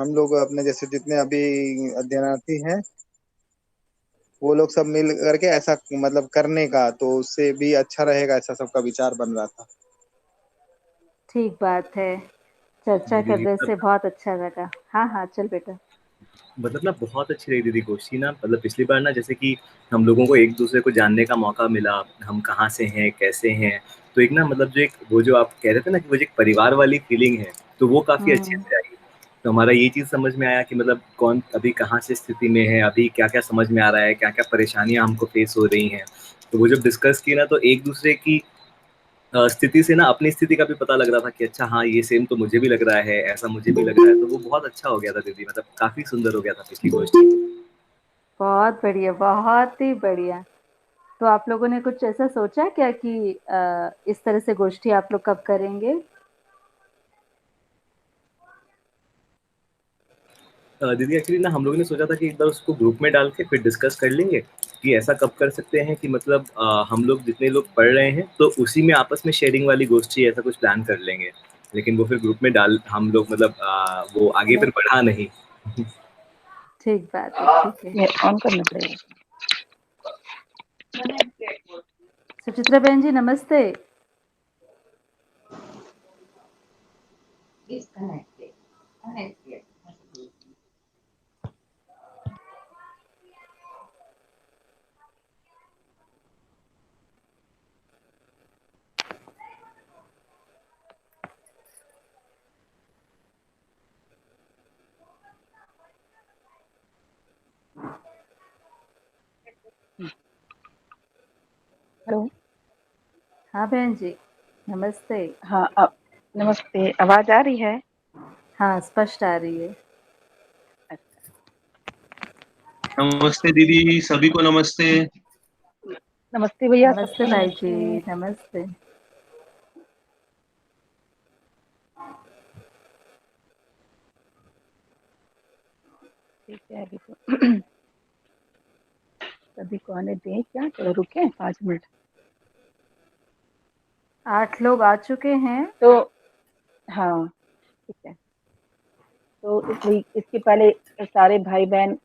हम लोग अपने जैसे जितने अभी अध्ययनार्थी हैं, वो लोग सब मिल करके ऐसा मतलब करने का, तो उससे भी अच्छा रहेगा, ऐसा सबका विचार बन रहा था। ठीक बात है। चर्चा जी दीदी, करने से बहुत अच्छा लगा। हाँ, हाँ, चल बेटा। मतलब ना बहुत अच्छी रही दीदी गोष्ठी ना। मतलब पिछली बार ना जैसे कि हम लोगों को एक दूसरे को जानने का मौका मिला, हम कहाँ से हैं कैसे हैं। तो एक ना मतलब जो एक वो जो आप कह रहे थे ना कि वो जो एक परिवार वाली फीलिंग है, तो वो काफी अच्छे हुँ, से आई। तो हमारा ये चीज समझ में आया कि मतलब कौन अभी कहाँ से स्थिति में है, अभी क्या क्या समझ में आ रहा है, क्या क्या परेशानियां हमको फेस हो रही हैं। तो वो जब डिस्कस की ना, तो एक दूसरे की स्थिति से ना अपनी स्थिति का भी पता लग रहा था कि अच्छा हाँ, ये सेम तो मुझे भी लग रहा है, ऐसा मुझे भी लग रहा है। तो वो बहुत अच्छा हो गया था दीदी, मतलब काफी सुंदर हो गया था पिछली गोष्ठी। बहुत बढ़िया, बहुत ही बढ़िया। तो आप लोगों ने कुछ ऐसा सोचा क्या कि इस तरह से गोष्ठी आप लोग कब करेंगे? दीदी एक्चुअली ना हम लोगों ने सोचा था कि एक बार उसको ग्रुप में डाल के फिर डिस्कस कर लेंगे कि ऐसा कब कर सकते हैं कि मतलब हम लोग जितने लोग पढ़ रहे हैं तो उसी में आपस में शेयरिंग वाली गोष्ठी ऐसा कुछ प्लान कर लेंगे। लेकिन वो फिर ग्रुप में डाल हम लोग मतलब वो आगे हेलो। फिर बढ़ा नहीं। ठीक बात है, ठीक है। ये ऑन करना पड़ेगा। सुचित्रा बहन जी नमस्ते। हेलो। हाँ बहन जी, नमस्ते। हाँ, नमस्ते। आवाज आ रही है? हाँ, स्पष्ट आ रही है। नमस्ते दीदी, सभी को नमस्ते। नमस्ते भैया, नमस्ते सबको भाई जी, नमस्ते। नमस्ते। ठीक है, अभी तो सभी को आने दें क्या? चलो रुके 5 मिनट। 8 लोग आ चुके हैं। तो हाँ, ठीक है। तो इसलिए इसके पहले सारे भाई बहन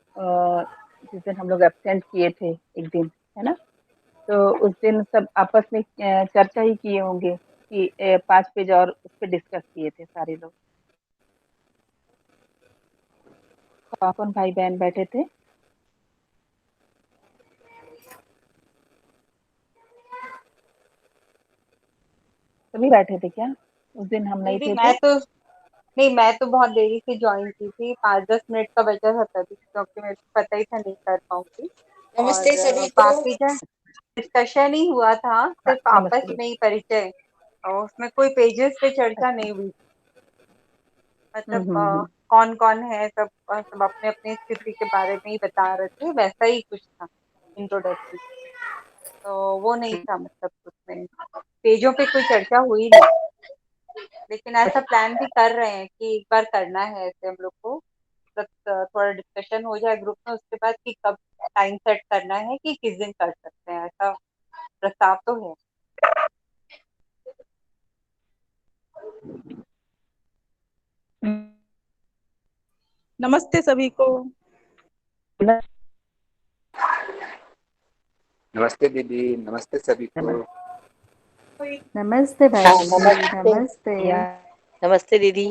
जिस दिन हम लोग एब्सेंट किए थे एक दिन, है ना? तो उस दिन सब आपस में चर्चा ही किए होंगे कि 5 पेज और उस पर डिस्कस किए थे सारे लोग। कौन कौन भाई बहन बैठे थे? सभी बैठे थे क्या? उस दिन हम नहीं दीदी थे मैं तो? तो नहीं, मैं तो बहुत देरी से ज्वाइन की थी, 5-10 मिनट का बचा था तभी, क्योंकि मेरे को पता ही था नहीं कर पाऊंगी। नमस्ते और सभी को। बाकी जन डिस्कशन ही हुआ था, हाँ, सिर्फ आपस नमस्ते। में ही परिचय, और उसमें कोई पेजेस पे चर्चा अच्छा। नहीं हुई। हुँ, मतलब हुँ, हुँ। कौन कौन है, सब सब अपने अपने स्थिति के बारे में ही बता रहे थे, वैसा ही कुछ था इंट्रोडक्शन। तो वो नहीं था, मतलब उसमें पेजों पे कोई चर्चा हुई नहीं। लेकिन ऐसा प्लान भी कर रहे हैं कि एक बार करना है ऐसे हम लोग को, मतलब थोड़ा डिस्कशन हो जाए ग्रुप में, उसके बाद कि कब टाइम सेट करना है कि किस दिन कर सकते हैं, ऐसा प्रस्ताव तो है। हुँ, नमस्ते सभी को। न नमस्ते दीदी, नमस्ते सभी को। नमस्ते। नमस्ते हाँ, भाई जी, नमस्ते नमस्ते। भैया। नमस्ते दीदी।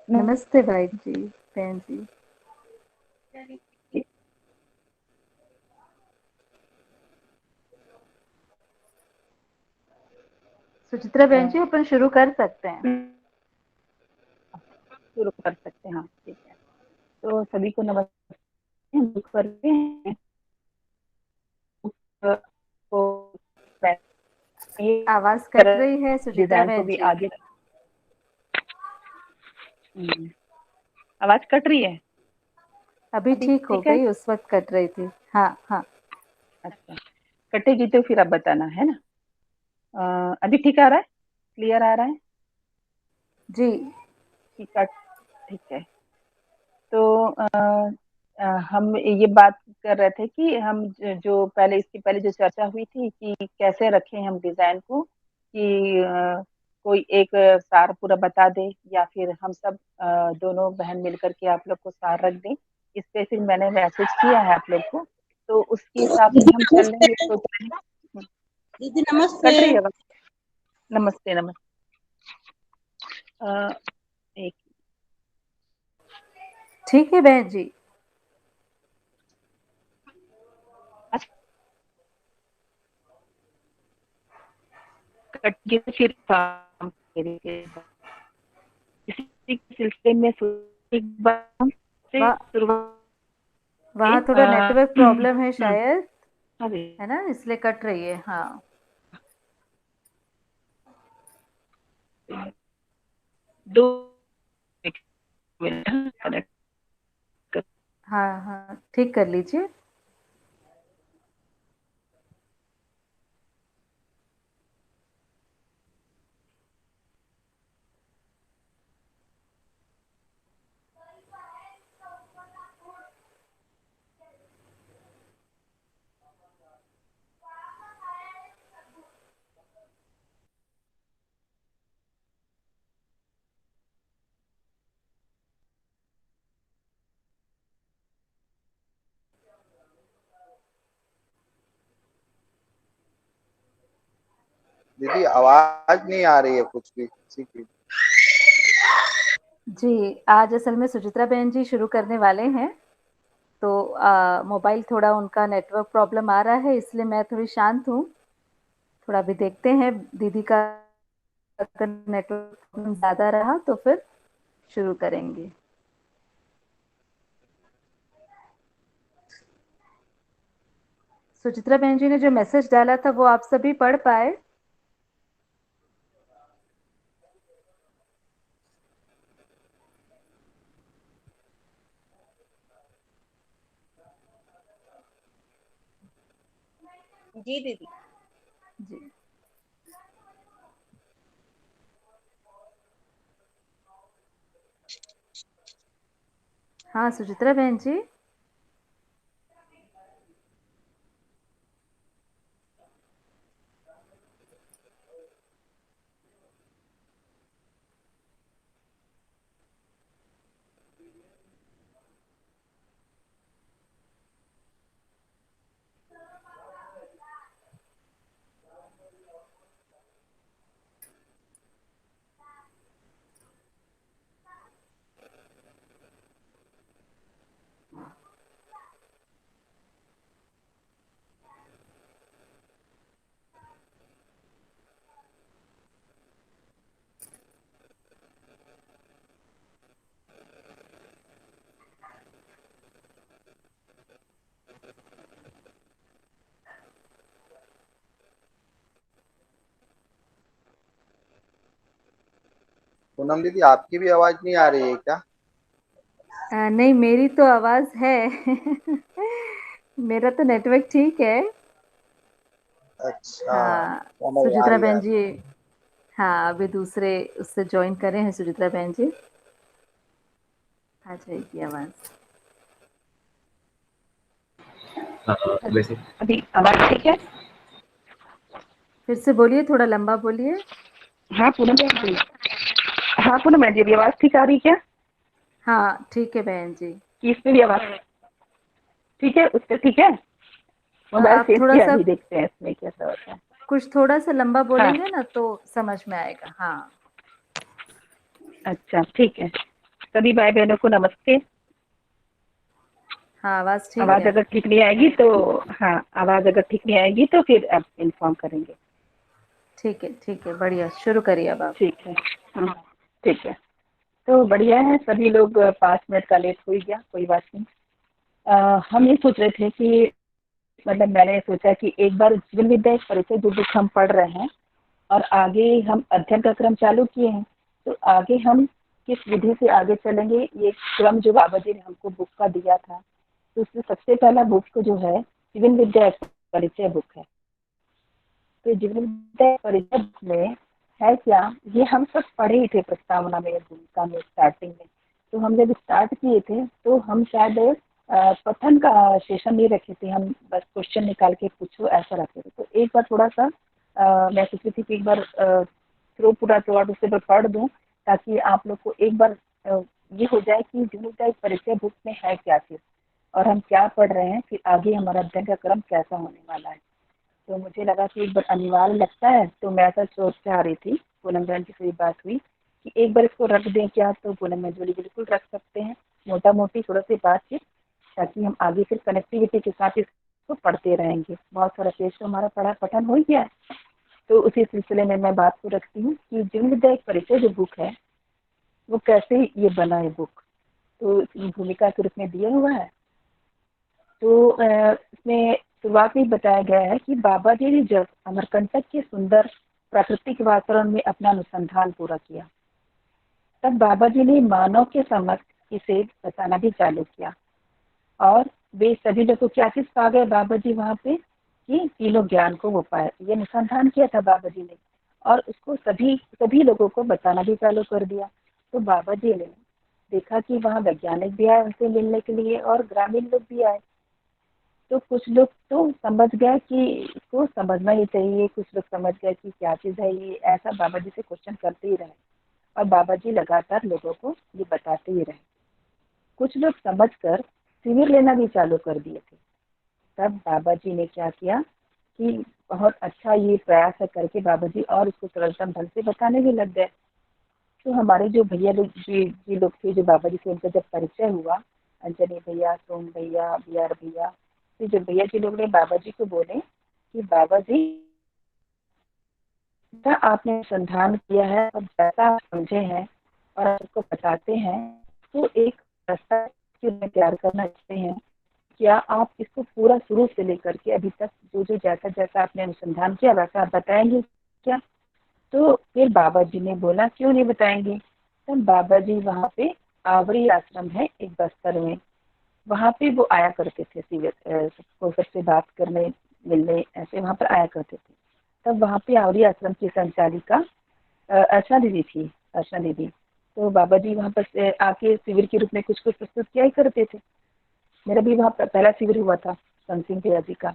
नमस्ते भाई जी, बहन जी। सुचित्रा बहन जी अपन शुरू कर सकते हैं। शुरू कर सकते हैं, हाँ, ठीक है। तो सभी को नमस्ते। हम लोग करते हैं को ये आवाज़ कट तरह रही है सुचित्रा डिज़ाइन को बहन भी जी। आगे। हुँ, आवाज़ कट रही है? अभी अभी ठीक हो ठीक है? गई, उस वक़्त कट रही थी। हाँ, हाँ। अच्छा, कटेगी तो फिर आप बताना, है ना? अभी ठीक आ रहा है? क्लियर आ रहा है जी। कि कट? ठीक है। तो हम ये बात कर रहे थे कि हम जो पहले इसके पहले जो चर्चा हुई थी कि कैसे रखें हम डिज़ाइन को कि कोई एक सार पूरा बता दे, या फिर हम सब दोनों बहन मिलकर के आप लोग को सार रख दें। इस पे फिर मैंने मैसेज किया है आप लोग को, तो उसके हिसाब से हम चल लेंगे। सोच रहे हैं। दीदी नमस्ते। कट रही है आवाज? नमस्ते नमस्ते। एक ठीक है बहन जी। कट गई तो फिर काम करेंगे। इसी सिलसिले में एक बार से वहाँ शुरुआत वहाँ थोड़ा नेटवर्क प्रॉब्लम है शायद, अरे है ना, इसलिए कट रही है। हाँ दो मिनट कनेक्ट कर। हाँ हाँ, ठीक कर लीजिए। दीदी आवाज नहीं आ रही है कुछ भी किसी की। जी, आज असल में सुचित्रा बहन जी शुरू करने वाले हैं, तो मोबाइल थोड़ा उनका नेटवर्क प्रॉब्लम आ रहा है, इसलिए मैं थोड़ी शांत हूँ। थोड़ा अभी देखते हैं दीदी का, अगर नेटवर्क प्रॉब्लम ज़्यादा रहा तो फिर शुरू करेंगे। सुचित्रा बहन जी ने जो मैसेज डाला था वो आप सभी पढ़ पाए? जी दीदी। जी हाँ सुचित्रा बहन जी। पूनम दीदी आपकी भी आवाज नहीं आ रही है क्या? नहीं, मेरी तो आवाज़ है। मेरा तो नेटवर्क ठीक है। अच्छा, हाँ समझ आ सुचित्रा रही बहन है। जी। हाँ अभी दूसरे उससे ज्वाइन करे हैं सुचित्रा बहन जी, आ जाएगी आवाज़। वैसे अभी आवाज ठीक है? फिर से बोलिए, थोड़ा लंबा बोलिए। हाँ पूनम जी। हाँ पूनम जी, अभी आवाज ठीक आ रही क्या? हाँ ठीक है बहन जी। कि इसमें भी आवाज ठीक है? उससे ठीक है? मोबाइल आप सेफ थोड़ा किया, सा अभी देखते हैं इसमें कैसा होता है। कुछ थोड़ा सा लंबा हाँ बोलेंगे ना तो समझ में आएगा। हाँ अच्छा ठीक है। सभी भाई बहनों को नमस्ते। हाँ आवाज़ ठीक आवाज है। अगर ठीक नहीं आएगी तो, हाँ आवाज अगर ठीक नहीं आएगी तो फिर आप इन्फॉर्म करेंगे। ठीक है, बढ़िया, शुरू करिए अब आप। ठीक है। हाँ ठीक है। तो बढ़िया है, सभी लोग 5 मिनट का लेट हो ही गया, कोई बात नहीं। हम ये सोच रहे थे कि मतलब मैंने सोचा कि एक बार जीवन विद्या एक परिचय जो बुक हम पढ़ रहे हैं और आगे हम अध्ययन का क्रम चालू किए हैं, तो आगे हम किस विधि से आगे चलेंगे, ये क्रम जो बाबा जी ने हमको बुक का दिया था, तो उसमें सबसे पहला बुक जो है जीवन विद्या एक परिचय बुक है। तो जीवन विद्या परिचय बुक में है क्या, ये हम सब पढ़े ही थे प्रस्तावना में, भूमिका में, स्टार्टिंग में। तो हम जब स्टार्ट किए थे तो हम शायद पठन का सेशन नहीं रखे थे, हम बस क्वेश्चन निकाल के पूछो ऐसा रखे थे। तो एक बार थोड़ा सा मैं सोची थी कि एक बार थ्रू पूरा थ्रू आउट उसे मैं पढ़ दूँ, ताकि आप लोग को एक बार ये हो जाए कि जीवनोदय परिचय बुक में है क्या चीज़ और हम क्या पढ़ रहे हैं, फिर आगे हमारा अध्ययन का क्रम कैसा होने वाला है। तो मुझे लगा कि एक बार अनिवार्य लगता है, तो मैं ऐसा सोच के आ रही थी। पूनम बहन की सही बात हुई कि एक बार इसको रख दें क्या, तो पूनम में जोड़ी बिल्कुल रख सकते हैं, मोटा मोटी थोड़ा सी बातचीत, ताकि हम आगे फिर कनेक्टिविटी के साथ इसको पढ़ते रहेंगे। बहुत सारा पेज तो हमारा पढ़ा पठन हो ही गया है। तो उसी सिलसिले में मैं बात को रखती हूँ कि जीवनोदय एक परिचय जो बुक है वो कैसे ये बना है बुक, तो इसमें भूमिका के रूप में दिया हुआ है। तो इसमें शुरुआत में बताया गया है कि बाबा जी ने जब अमरकंटक के सुंदर प्राकृतिक वातावरण में अपना अनुसंधान पूरा किया, तब बाबा जी ने मानव के समक्ष इसे बताना भी चालू किया। और वे सभी लोग को क्या चीज पा गए बाबा जी वहाँ पे, कि तीनों ज्ञान को वो पाए। ये अनुसंधान किया था बाबा जी ने और उसको सभी सभी लोगों को बताना भी चालू कर दिया। तो बाबा जी ने देखा कि वहाँ वैज्ञानिक भी आए उनसे मिलने के लिए और ग्रामीण लोग भी आए। तो कुछ लोग तो समझ गए कि इसको समझना ही चाहिए, कुछ लोग समझ गए कि क्या चीज़ है ये, ऐसा बाबा जी से क्वेश्चन करते ही रहे और बाबा जी लगातार लोगों को ये बताते ही रहे। कुछ लोग समझकर शिविर लेना भी चालू कर दिए थे। तब बाबा जी ने क्या किया कि बहुत अच्छा ये प्रयास है करके बाबा जी और उसको सरलतम ढंग से बताने भी लग गए। तो हमारे जो भैया लोग जी लोग थे, जो बाबा जी से उनका जब परिचय हुआ, अंजनी भैया, सोम भैया, बी आर भैया, तो जो भैया जी लोग ने बाबा जी को बोले कि बाबा जी, जैसा आपने अनुसंधान किया है और जैसा आप समझे हैं और आप उसको बताते हैं, तो एक रास्ता तैयार करना चाहते हैं। क्या आप इसको पूरा शुरू से लेकर के अभी तक जो जो जैसा जैसा आपने अनुसंधान किया वैसा आप बताएंगे क्या? तो फिर बाबा जी ने बोला क्यों नहीं बताएंगे। तब बाबा जी वहाँ पे आवरी आश्रम है एक बस्तर में, वहाँ पे वो आया करते थे, सबको सबसे बात करने मिलने ऐसे वहाँ पर आया करते थे। तब वहाँ पे आवरी आश्रम की संचालिका अर्चना दीदी थी, अर्चना दीदी। तो बाबा जी वहाँ पर आके शिविर के रूप में कुछ कुछ प्रस्तुत किया ही करते थे। मेरा भी वहाँ पर पहला शिविर हुआ था संसिंग भैया जी का।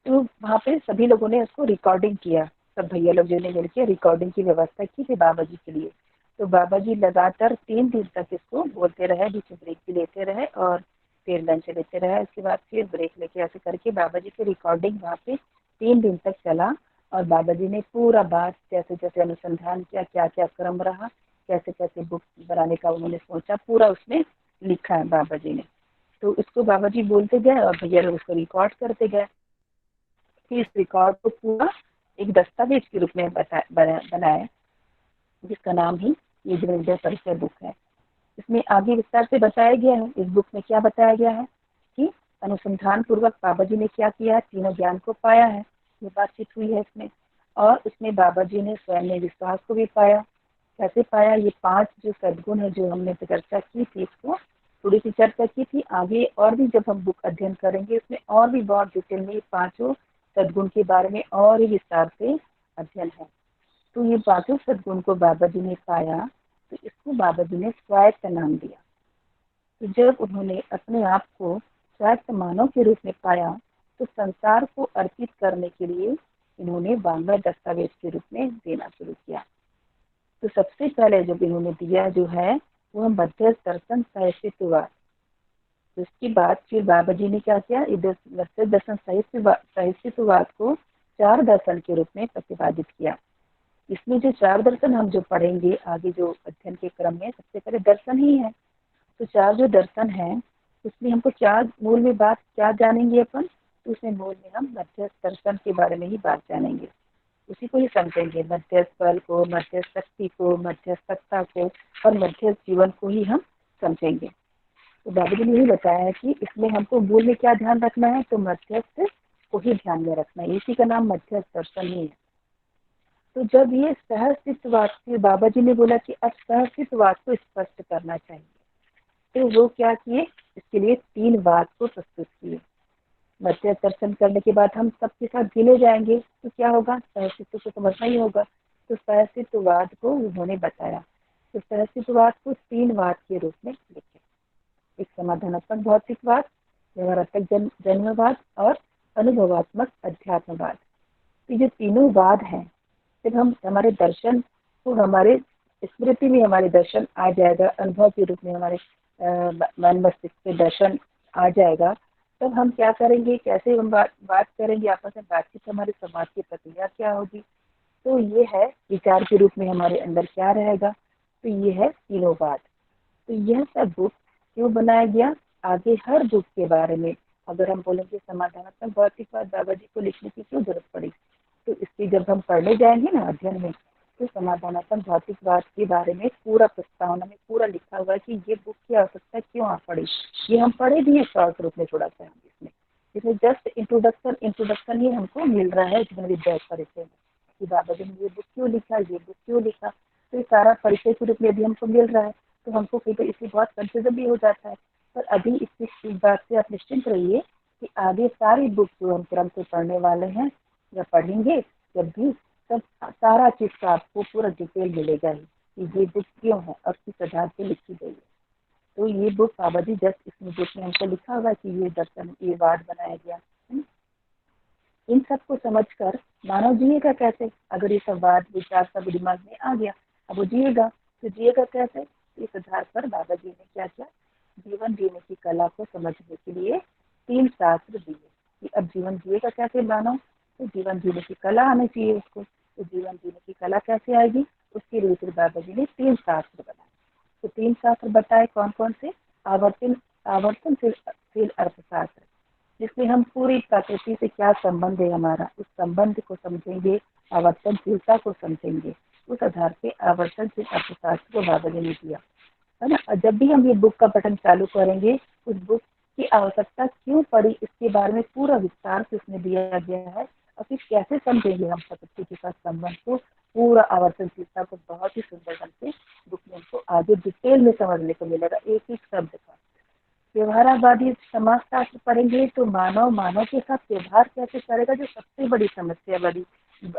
तो वहाँ पे सभी लोगों ने उसको रिकॉर्डिंग किया, सब भैया लोग जो ने मिलकर रिकॉर्डिंग की व्यवस्था की थी बाबा जी के लिए। तो बाबा जी लगातार 3 दिन तक इसको बोलते रहे, बीच में ब्रेक भी लेते रहे और फिर लंच लेते रहे, उसके बाद फिर ब्रेक लेके ऐसे करके बाबा जी की रिकॉर्डिंग वहाँ पे 3 दिन तक चला। और बाबा जी ने पूरा बात जैसे जैसे अनुसंधान किया, क्या क्या क्रम रहा, कैसे कैसे बुक बनाने का उन्होंने सोचा, पूरा उसमें लिखा है बाबा जी ने। तो उसको बाबा जी बोलते गए और भैया लोग उसको रिकॉर्ड करते गए। फिर इस रिकॉर्ड को पूरा एक दस्तावेज के रूप में बनाया, जिसका नाम ही ये जीवनोदय परिचय बुक है। इसमें आगे विस्तार से बताया गया है, इस बुक में क्या बताया गया है कि अनुसंधान पूर्वक बाबा जी ने क्या किया है, तीनों ज्ञान को पाया है, ये बातचीत हुई है इसमें। और उसमें बाबा जी ने स्वयं ने विश्वास को भी पाया। कैसे पाया, ये 5 जो सद्गुण है जो हमने चर्चा की थी, इसको थोड़ी सी चर्चा की थी। आगे और भी जब हम बुक अध्ययन करेंगे उसमें और भी बहुत डिटेल में 5 सद्गुण के बारे में और ही विस्तार से अध्ययन है। तो ये 5 सद्गुण को बाबा जी ने पाया, तो इसको बाबा जी ने स्वायत्त नाम दिया। तो जब उन्होंने अपने आप को स्वायत्त मानव के रूप में पाया, तो संसार को अर्पित करने के लिए इन्होंने बांग्ला दस्तावेज के रूप में देना शुरू किया। तो सबसे पहले जब इन्होंने दिया जो है वह मध्य दर्शन साहित्यवाद। उसके बाद फिर बाबा जी ने क्या किया, मध्य दर्शन साहित्यवाद को 4 दर्शन के रूप में प्रतिपादित किया। इसमें जो 4 दर्शन हम जो पढ़ेंगे आगे जो अध्ययन के क्रम में, सबसे पहले दर्शन ही है। तो 4 जो दर्शन है उसमें हमको क्या मूल में बात क्या जानेंगे अपन, तो उसमें मूल में हम मध्य दर्शन के बारे में ही बात जानेंगे, उसी को ही समझेंगे। मध्य फल को, मध्य शक्ति को, मध्य सत्ता को और मध्य जीवन को ही हम समझेंगे। तो बाबा जी ने यही बताया है कि इसमें हमको मूल में क्या ध्यान रखना है, तो मध्यस्थ को ही ध्यान में रखना है, इसी का नाम मध्य दर्शन ही है। तो जब ये सहअस्तित्ववाद के बाबा जी ने बोला कि अब सहअस्तित्ववाद को स्पष्ट करना चाहिए, तो वो क्या किए, इसके लिए 3 वाद को प्रस्तुत किए। मध्य दर्शन करने के बाद हम सबके साथ गिने जाएंगे, तो क्या होगा, सहअस्तित्व को समझना ही होगा। तो सहअस्तित्ववाद को उन्होंने बताया। तो सहअस्तित्ववाद को 3 वाद के रूप में लिखे, एक समाधानात्मक भौतिकवाद, व्यवहारात्मक जन्मवाद और अनुभवात्मक अध्यात्मवाद। तो ये तीनों वाद हैं। जब हम हमारे दर्शन तो हमारे स्मृति में हमारे दर्शन आ जाएगा, अनुभव के रूप में हमारे मन मस्तिष्क पे दर्शन आ जाएगा। तब हम क्या करेंगे, कैसे हम बात करेंगे आपस में, बातचीत हमारे संवाद की प्रक्रिया क्या होगी। तो ये है विचार के रूप में हमारे अंदर क्या रहेगा। तो ये है तीनों बात। तो यह सब बुक क्यों बनाया गया, आगे हर बुक के बारे में अगर हम बोलेंगे समाधानात्मक भौतिकवाद बाबा जी को लिखने की क्यों जरूरत पड़ी, तो इसकी जब हम पढ़ने जाएंगे ना अध्ययन में, तो समाधानात्मक भौतिकवाद के बारे में पूरा प्रस्तावना में पूरा लिखा हुआ है कि ये बुक की आवश्यकता क्यों आ पड़ी। ये हम पढ़े भी है शॉर्ट रूप में थोड़ा सा इसमें जस्ट इंट्रोडक्शन इंट्रोडक्शन ही हमको मिल रहा है जीवन विद्या परिचय में कि बाबा जी ने ये बुक क्यों लिखा, ये बुक क्यों लिखा। तो ये सारा परिचय के रूप में भी हमको मिल रहा है। तो हमको कई बार इससे बहुत कंफ्यूजन भी हो जाता है। पर अभी इस बात से आप निश्चिंत रहिए कि आगे सारी बुक जो हम क्रम से पढ़ने वाले हैं या पढ़ेंगे जब भी, तब सारा चीज का आपको पूरा डिटेल मिलेगा ही कि ये बुक क्यों है और किस आधार पे लिखी गई है। तो ये बुक बाबा जी जस्ट इसमें बुक में हमको लिखा हुआ कि ये दर्शन ये वार्ड बनाया गया है। इन सबको समझकर मानव जिएगा कैसे, अगर ये सब बात विचार सब दिमाग में आ गया, अब वो जिएगा तो जिएगा कैसे। इस आधार पर बाबा जी ने क्या किया, जीवन जीने की कला को समझने के लिए 3 शास्त्र दिए कि अब जीवन जिएगा कैसे मानव, तो जीवन जीने की कला आनी चाहिए उसको। तो जीवन जीने की कला कैसे आएगी, उसके लिए फिर बाबा जी ने 3 शास्त्र बनाए। तो 3 शास्त्र बताए कौन कौन से, आवर्तन आवर्तनशील अर्थशास्त्र, जिसमें हम पूरी प्रकृति से क्या संबंध है हमारा, उस संबंध को समझेंगे, आवर्तनशीलता को समझेंगे। उस आधार पे आवर्तनशील अर्थशास्त्र को बाबा जी ने दिया है ना। जब भी हम ये बुक का पठन चालू करेंगे, उस बुक की आवश्यकता क्यों पड़ी इसके बारे में पूरा विस्तार से उसमें दिया गया है। और फिर कैसे समझेंगे हम प्रकृति के साथ संबंध को, पूरा आवर्तनशीलता को बहुत ही सुंदर ढंग से बुक में हमको आगे डिटेल में समझने को मिलेगा एक एक शब्द का। व्यवहारवादी समाजशास्त्र पढ़ेंगे तो मानव मानव के साथ व्यवहार कैसे करेगा, जो सबसे बड़ी समस्या बड़ी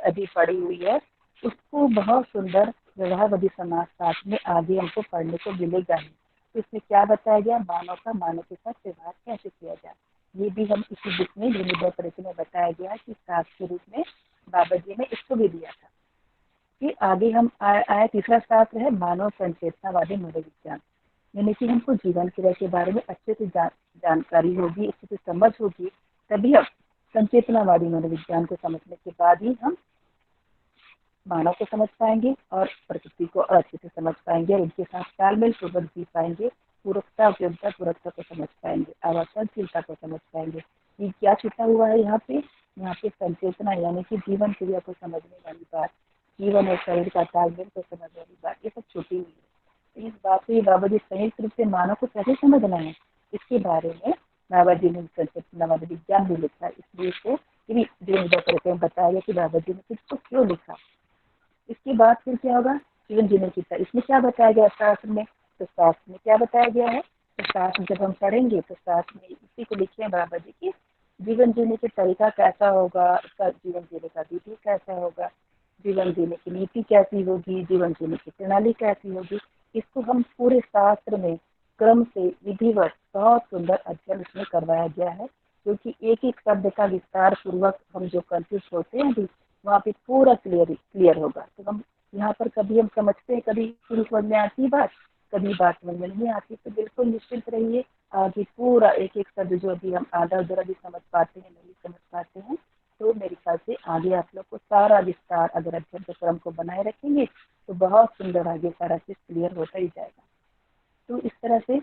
अभी पड़ी हुई है, उसको बहुत सुंदर व्यवहारवादी समाजशास्त्र में आगे हमको पढ़ने को मिलेगा ही। तो इसमें क्या बताया गया, मानव का मानव के साथ व्यवहार कैसे किया जाए, ये भी हम इसी बुक में विनिमय परिचय में बताया गया कि शास्त्र के रूप में बाबा जी ने इसको भी दिया था। फिर आगे हम आया तीसरा शास्त्र है मानव संचेतनावादी मनोविज्ञान, यानी कि हमको जीवन क्रिया के बारे में अच्छे से जानकारी होगी, अच्छे से समझ होगी, तभी हम संचेतनावादी मनोविज्ञान को समझने के बाद ही हम मानव को समझ पाएंगे और प्रकृति को अच्छे से समझ पाएंगे और उनके साथ तालमेल पूर्वक जी पाएंगे, पूरकता उपयोगिता पूरकता को समझ पाएंगे, आवर्तनशीलता को समझ पाएंगे। ये क्या छुपा हुआ है यहाँ पे संचेतना यानी कि जीवन क्रिया को समझने वाली बात, जीवन और शरीर का तालमेल को समझने वाली बात, ये सब छुपी हुई है। इस बात को बाबा जी संयुक्त रूप से मानव को कैसे समझना है, इसके बारे में बाबा जी ने संचेतनावादी विज्ञान भी लिखा है। इसलिए इसको जीवन बताया गया कि बाबा जी ने इसको क्यों लिखा। इसके बाद फिर क्या होगा, जीवन जीने की तरह इसमें क्या बताया गया शास्त्र में, तो शास्त्र में क्या बताया गया है, तो शास्त्र जब हम पढ़ेंगे तो शास्त्र में इसी को लिखे हैं बाबा जी की जीवन जीने के तरीका कैसा होगा, उसका जीवन जीने का विधि कैसा होगा, जीवन जीने की नीति कैसी होगी, जीवन जीने की प्रणाली कैसी होगी। इसको हम पूरे शास्त्र में क्रम से विधिवत बहुत सुंदर अध्ययन इसमें करवाया गया है, क्योंकि एक एक शब्द का विस्तार पूर्वक हम जो कंफ्यूज होते हैं अभी, वहाँ पे पूरा क्लियर होगा। तो हम यहाँ पर कभी हम समझते हैं, कभी पूरी समझ में आती है बात, कभी बात समझ में नहीं आती, तो बिल्कुल निश्चिंत रहिए, आगे पूरा एक एक शब्द जो अभी हम आधा अधूरा भी समझ पाते हैं नहीं समझ पाते हैं, तो मेरे ख्याल से आगे आप लोग को सारा विस्तार अगर अध्ययन के क्रम को बनाए रखेंगे तो बहुत सुंदर आगे सारा चीज क्लियर होता ही जाएगा। तो इस तरह से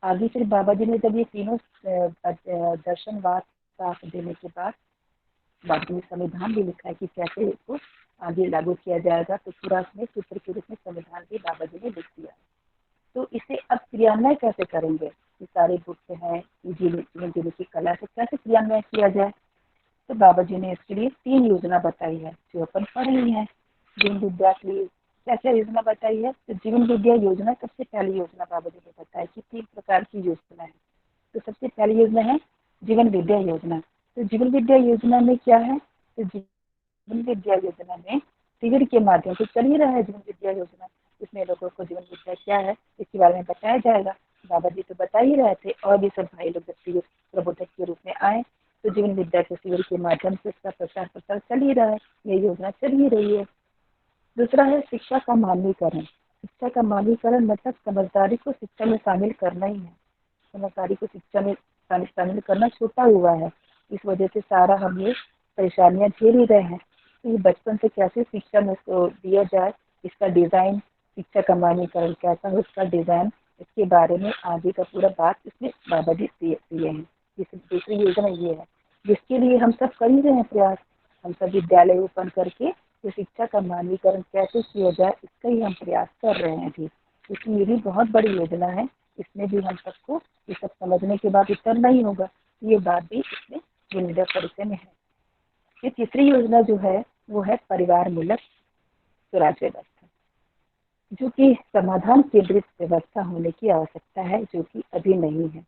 आगे फिर बाबा जी ने जब ये तीनों दर्शनवाद साथ देने के बाद बाबा जी ने संविधान भी लिखा है कि कैसे इसको आगे लागू किया जाएगा, तो पूरा उसमें सूत्र के रूप में संविधान भी बाबा जी ने लिख दिया। तो इसे अब क्रियान्वयन कैसे करेंगे, ये सारे बुक हैं जीवन जीने की कला से कैसे क्रियान्वयन किया जाए, तो बाबा जी ने इसके लिए 3 योजना बताई है जो अपन पढ़ रही है। जीवन विद्या के लिए क्या क्या योजना बताई है, तो जीवन विद्या योजना सबसे पहली योजना बाबा जी ने बताई कि 3 प्रकार की योजना है। तो सबसे पहली योजना है जीवन विद्या योजना। तो जीवन विद्या योजना में क्या है, तो जीवन विद्या योजना में शिविर के माध्यम से चल ही रहा है जीवन विद्या योजना, इसमें लोगों को जीवन विद्या क्या है इसके बारे में बताया जाएगा। बाबा जी तो बता ही रहे थे और भी सब भाई लोग जब शिविर प्रबोधक के रूप में आए तो जीवन विद्या के शिविर के माध्यम से इसका प्रचार प्रसार चल ही रहा है, ये योजना चल ही रही है। दूसरा है शिक्षा का मानवीकरण। शिक्षा का मानवीकरण मतलब समझदारी को शिक्षा में शामिल करना ही है। समझदारी को शिक्षा में शामिल करना छूटा हुआ है। इस वजह से सारा हम ये परेशानियां झेल ही रहे हैं। तो ये बचपन से कैसे शिक्षा में इसको दिया जाए, इसका डिजाइन, शिक्षा का मानवीकरण कैसा हो, इसका डिजाइन, इसके बारे में आगे का पूरा बात इसमें बाबा जी दिए हैं। दूसरी योजना ये है जिसके लिए हम सब कर ही रहे हैं प्रयास। हम सब विद्यालय ओपन करके तो शिक्षा का मानवीकरण कैसे किया जाए इसका ही हम प्रयास कर रहे हैं अभी। इसलिए ये भी बहुत बड़ी योजना है। इसमें भी हम सबको ये सब समझने के बाद उतरना ही होगा। ये बात भी इसमें विनिर्णय परिचय में है। ये तीसरी योजना जो है वो है परिवार मूलक स्वराज व्यवस्था, जो कि समाधान केंद्रित व्यवस्था होने की आवश्यकता है, जो कि अभी नहीं है।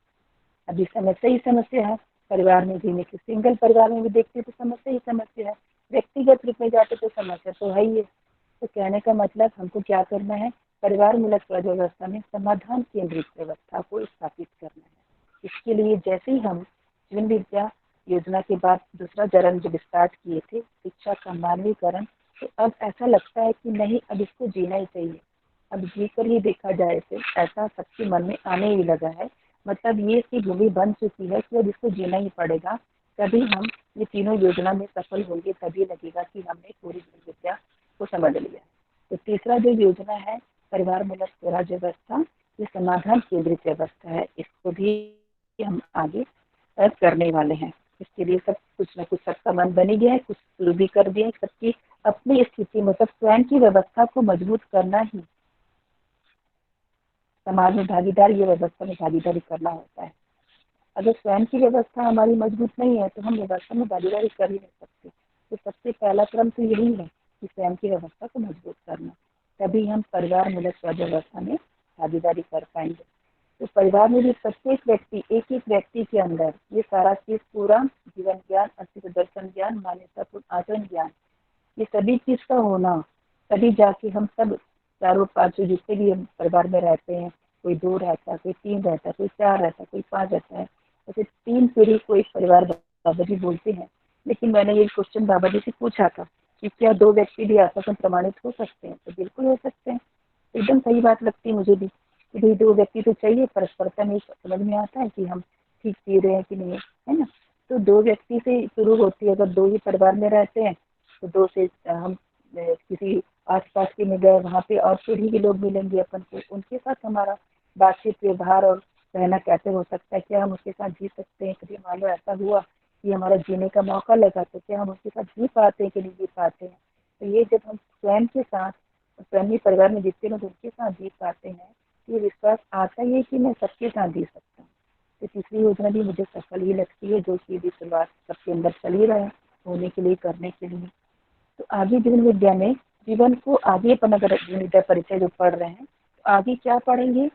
अभी समस्या ही समस्या है। परिवार में जीने की, सिंगल परिवार में भी देखते तो समस्या ही समस्या है, व्यक्तिगत रूप में जाते तो समस्या तो है ही है। तो कहने का मतलब हमको क्या करना है, परिवार मूलक स्वराज व्यवस्था में समाधान केंद्रित व्यवस्था को स्थापित करना है। इसके लिए जैसे ही हम जीवन विद्या योजना के बाद दूसरा चरण जब स्टार्ट किए थे, शिक्षा का मानवीकरण, तो अब ऐसा लगता है कि नहीं, अब इसको जीना ही चाहिए। अब जी कर ही देखा जाए तो ऐसा सबके मन में आने ही लगा है। मतलब ये इसकी भूमि बन चुकी है कि अब इसको जीना ही पड़ेगा। तभी हम ये तीनों योजना में सफल होंगे, तभी लगेगा कि हमने पूरी जीवन विद्या को समझ लिया। तो तीसरा जो योजना है परिवार मूलक स्वराज व्यवस्था, ये समाधान केंद्रित व्यवस्था है। इसको भी हम आगे करने वाले हैं। इसके लिए सब कुछ न कुछ सबका मन बन ही गया है, कुछ शुरू भी कर दिया है। सबकी अपनी स्थिति मतलब स्वयं की व्यवस्था को मजबूत करना ही समाज में भागीदार, ये व्यवस्था में भागीदारी करना होता है। अगर स्वयं की व्यवस्था हमारी मजबूत नहीं है तो हम व्यवस्था में भागीदारी कर ही नहीं सकते। तो सबसे पहला क्रम तो यही है कि स्वयं की व्यवस्था को मजबूत करना, तभी हम परिवार मूलक स्वराज व्यवस्था में भागीदारी कर पाएंगे। तो परिवार में भी प्रत्येक व्यक्ति, एक एक व्यक्ति के अंदर ये सारा चीज, पूरा जीवन ज्ञान, अस्तित्व दर्शन ज्ञान, मान्यतापूर्ण आचरण ज्ञान, ये सभी चीज का होना, तभी जाके हम सब चारों पांचों जितने भी हम परिवार में रहते हैं, कोई 2 रहता है, कोई 3 रहता है, कोई 4 रहता है, कोई 5 रहता है, ऐसे 3 पीढ़ी को एक परिवार बाबा जी बोलते हैं। लेकिन मैंने ये क्वेश्चन बाबा जी से पूछा था कि क्या 2 व्यक्ति भी आपस में प्रमाणित हो सकते हैं, तो बिल्कुल हो सकते हैं। एकदम सही बात लगती है मुझे भी कि भाई 2 व्यक्ति तो चाहिए, परस्परता में समझ में आता है कि हम ठीक जी रहे हैं कि नहीं, है ना। तो 2 व्यक्ति से शुरू होती है। अगर 2 ही परिवार में रहते हैं तो 2 से हम किसी आसपास के में गए, वहाँ पे और पीढ़ी के लोग मिलेंगे अपन को, उनके साथ हमारा बातचीत, व्यवहार और रहना कैसे हो सकता है, क्या हम उसके साथ जी सकते हैं। कभी मान लो ऐसा हुआ कि हमारा जीने का मौका लगा तो क्या हम उसके साथ जी पाते हैं कि नहीं जी पाते हैं। तो ये जब हम स्वयं के साथ, स्वयं ही परिवार में जितने लोग उनके साथ जी पाते हैं, ये विश्वास आता ही है कि मैं सबके साथ जी सकता हूँ। तो तीसरी योजना भी मुझे सफल ही लगती है, जो कि भी शुरुआत सबके अंदर चल ही रहा है, होने के लिए, करने के लिए। तो आगे जीवन विद्या में जीवन को आगे अपन अगर जीवन विद्या परिचय जो पढ़ रहे हैं तो आगे क्या पढ़ेंगे,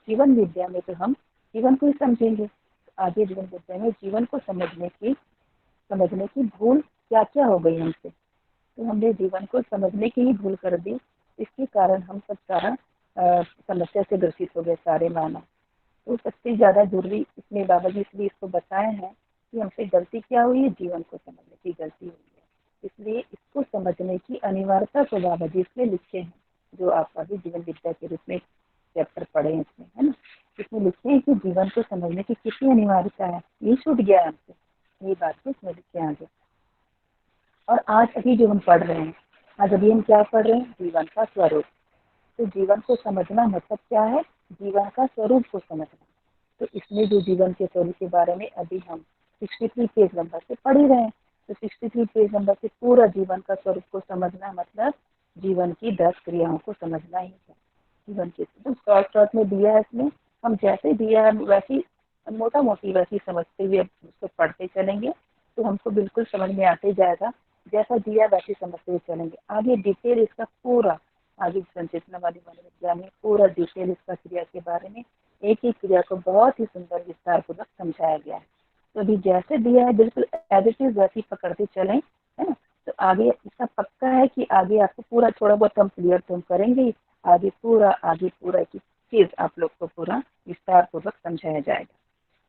जीवन विद्या में तो हम जीवन को ही समझेंगे। तो आगे जीवन विद्या में जीवन को समझने की भूल क्या क्या हो गई हमसे, तो हमने जीवन को समझने की ही भूल कर दी। इसके कारण हम सब सारा समस्या से ग्रसित हो गए सारे मानव। तो सबसे ज्यादा जरूरी इसमें बाबा जी इसलिए इसको बताए हैं कि हमसे गलती क्या हुई है, जीवन को समझने की गलती हुई है। इसलिए इसको समझने की अनिवार्यता को बाबा जी इसलिए लिखे हैं, जो आप अभी जीवन विद्या के रूप में चैप्टर पढ़े हैं इसमें, है ना। इसमें लिखे हैं कि जीवन को समझने की कितनी अनिवार्यता है, ये छूट गया है हमसे, ये बात को इसमें लिखे हैं आगे। और आज अभी जो हम पढ़ रहे हैं, आज अभी हम क्या पढ़ रहे हैं, जीवन का स्वरूप। तो जीवन को समझना मतलब क्या है, जीवन का स्वरूप को समझना। तो इसमें जो जीवन के स्वरूप के बारे में अभी हम 63 पेज नंबर से पढ़ ही रहे हैं। तो 63 पेज नंबर से पूरा जीवन का स्वरूप को समझना मतलब जीवन की 10 क्रियाओं को समझना ही है। जीवन के तो शॉर्ट में दिया है इसमें, हम जैसे दिया है वैसी मोटा मोटी वैसी समझते हुए उसको पढ़ते चलेंगे तो हमको बिल्कुल समझ में आते जाएगा। जैसा दिया वैसे समझते हुए चलेंगे। आगे डिटेल इसका पूरा, आगे संचेतना वाली विद्या में पूरा डिटेल इसका क्रिया के बारे में, एक एक क्रिया को बहुत ही सुंदर विस्तार पूर्वक समझाया गया है। तो अभी जैसे दिया है बिल्कुल एज इट इज वैसे पकड़ते चलें, है ना। तो आगे इसका पक्का है कि आगे आपको पूरा थोड़ा बहुत हम क्लियर तो हम करेंगे, आगे पूरा एक चीज आप लोग को पूरा विस्तार पूर्वक समझाया जाएगा।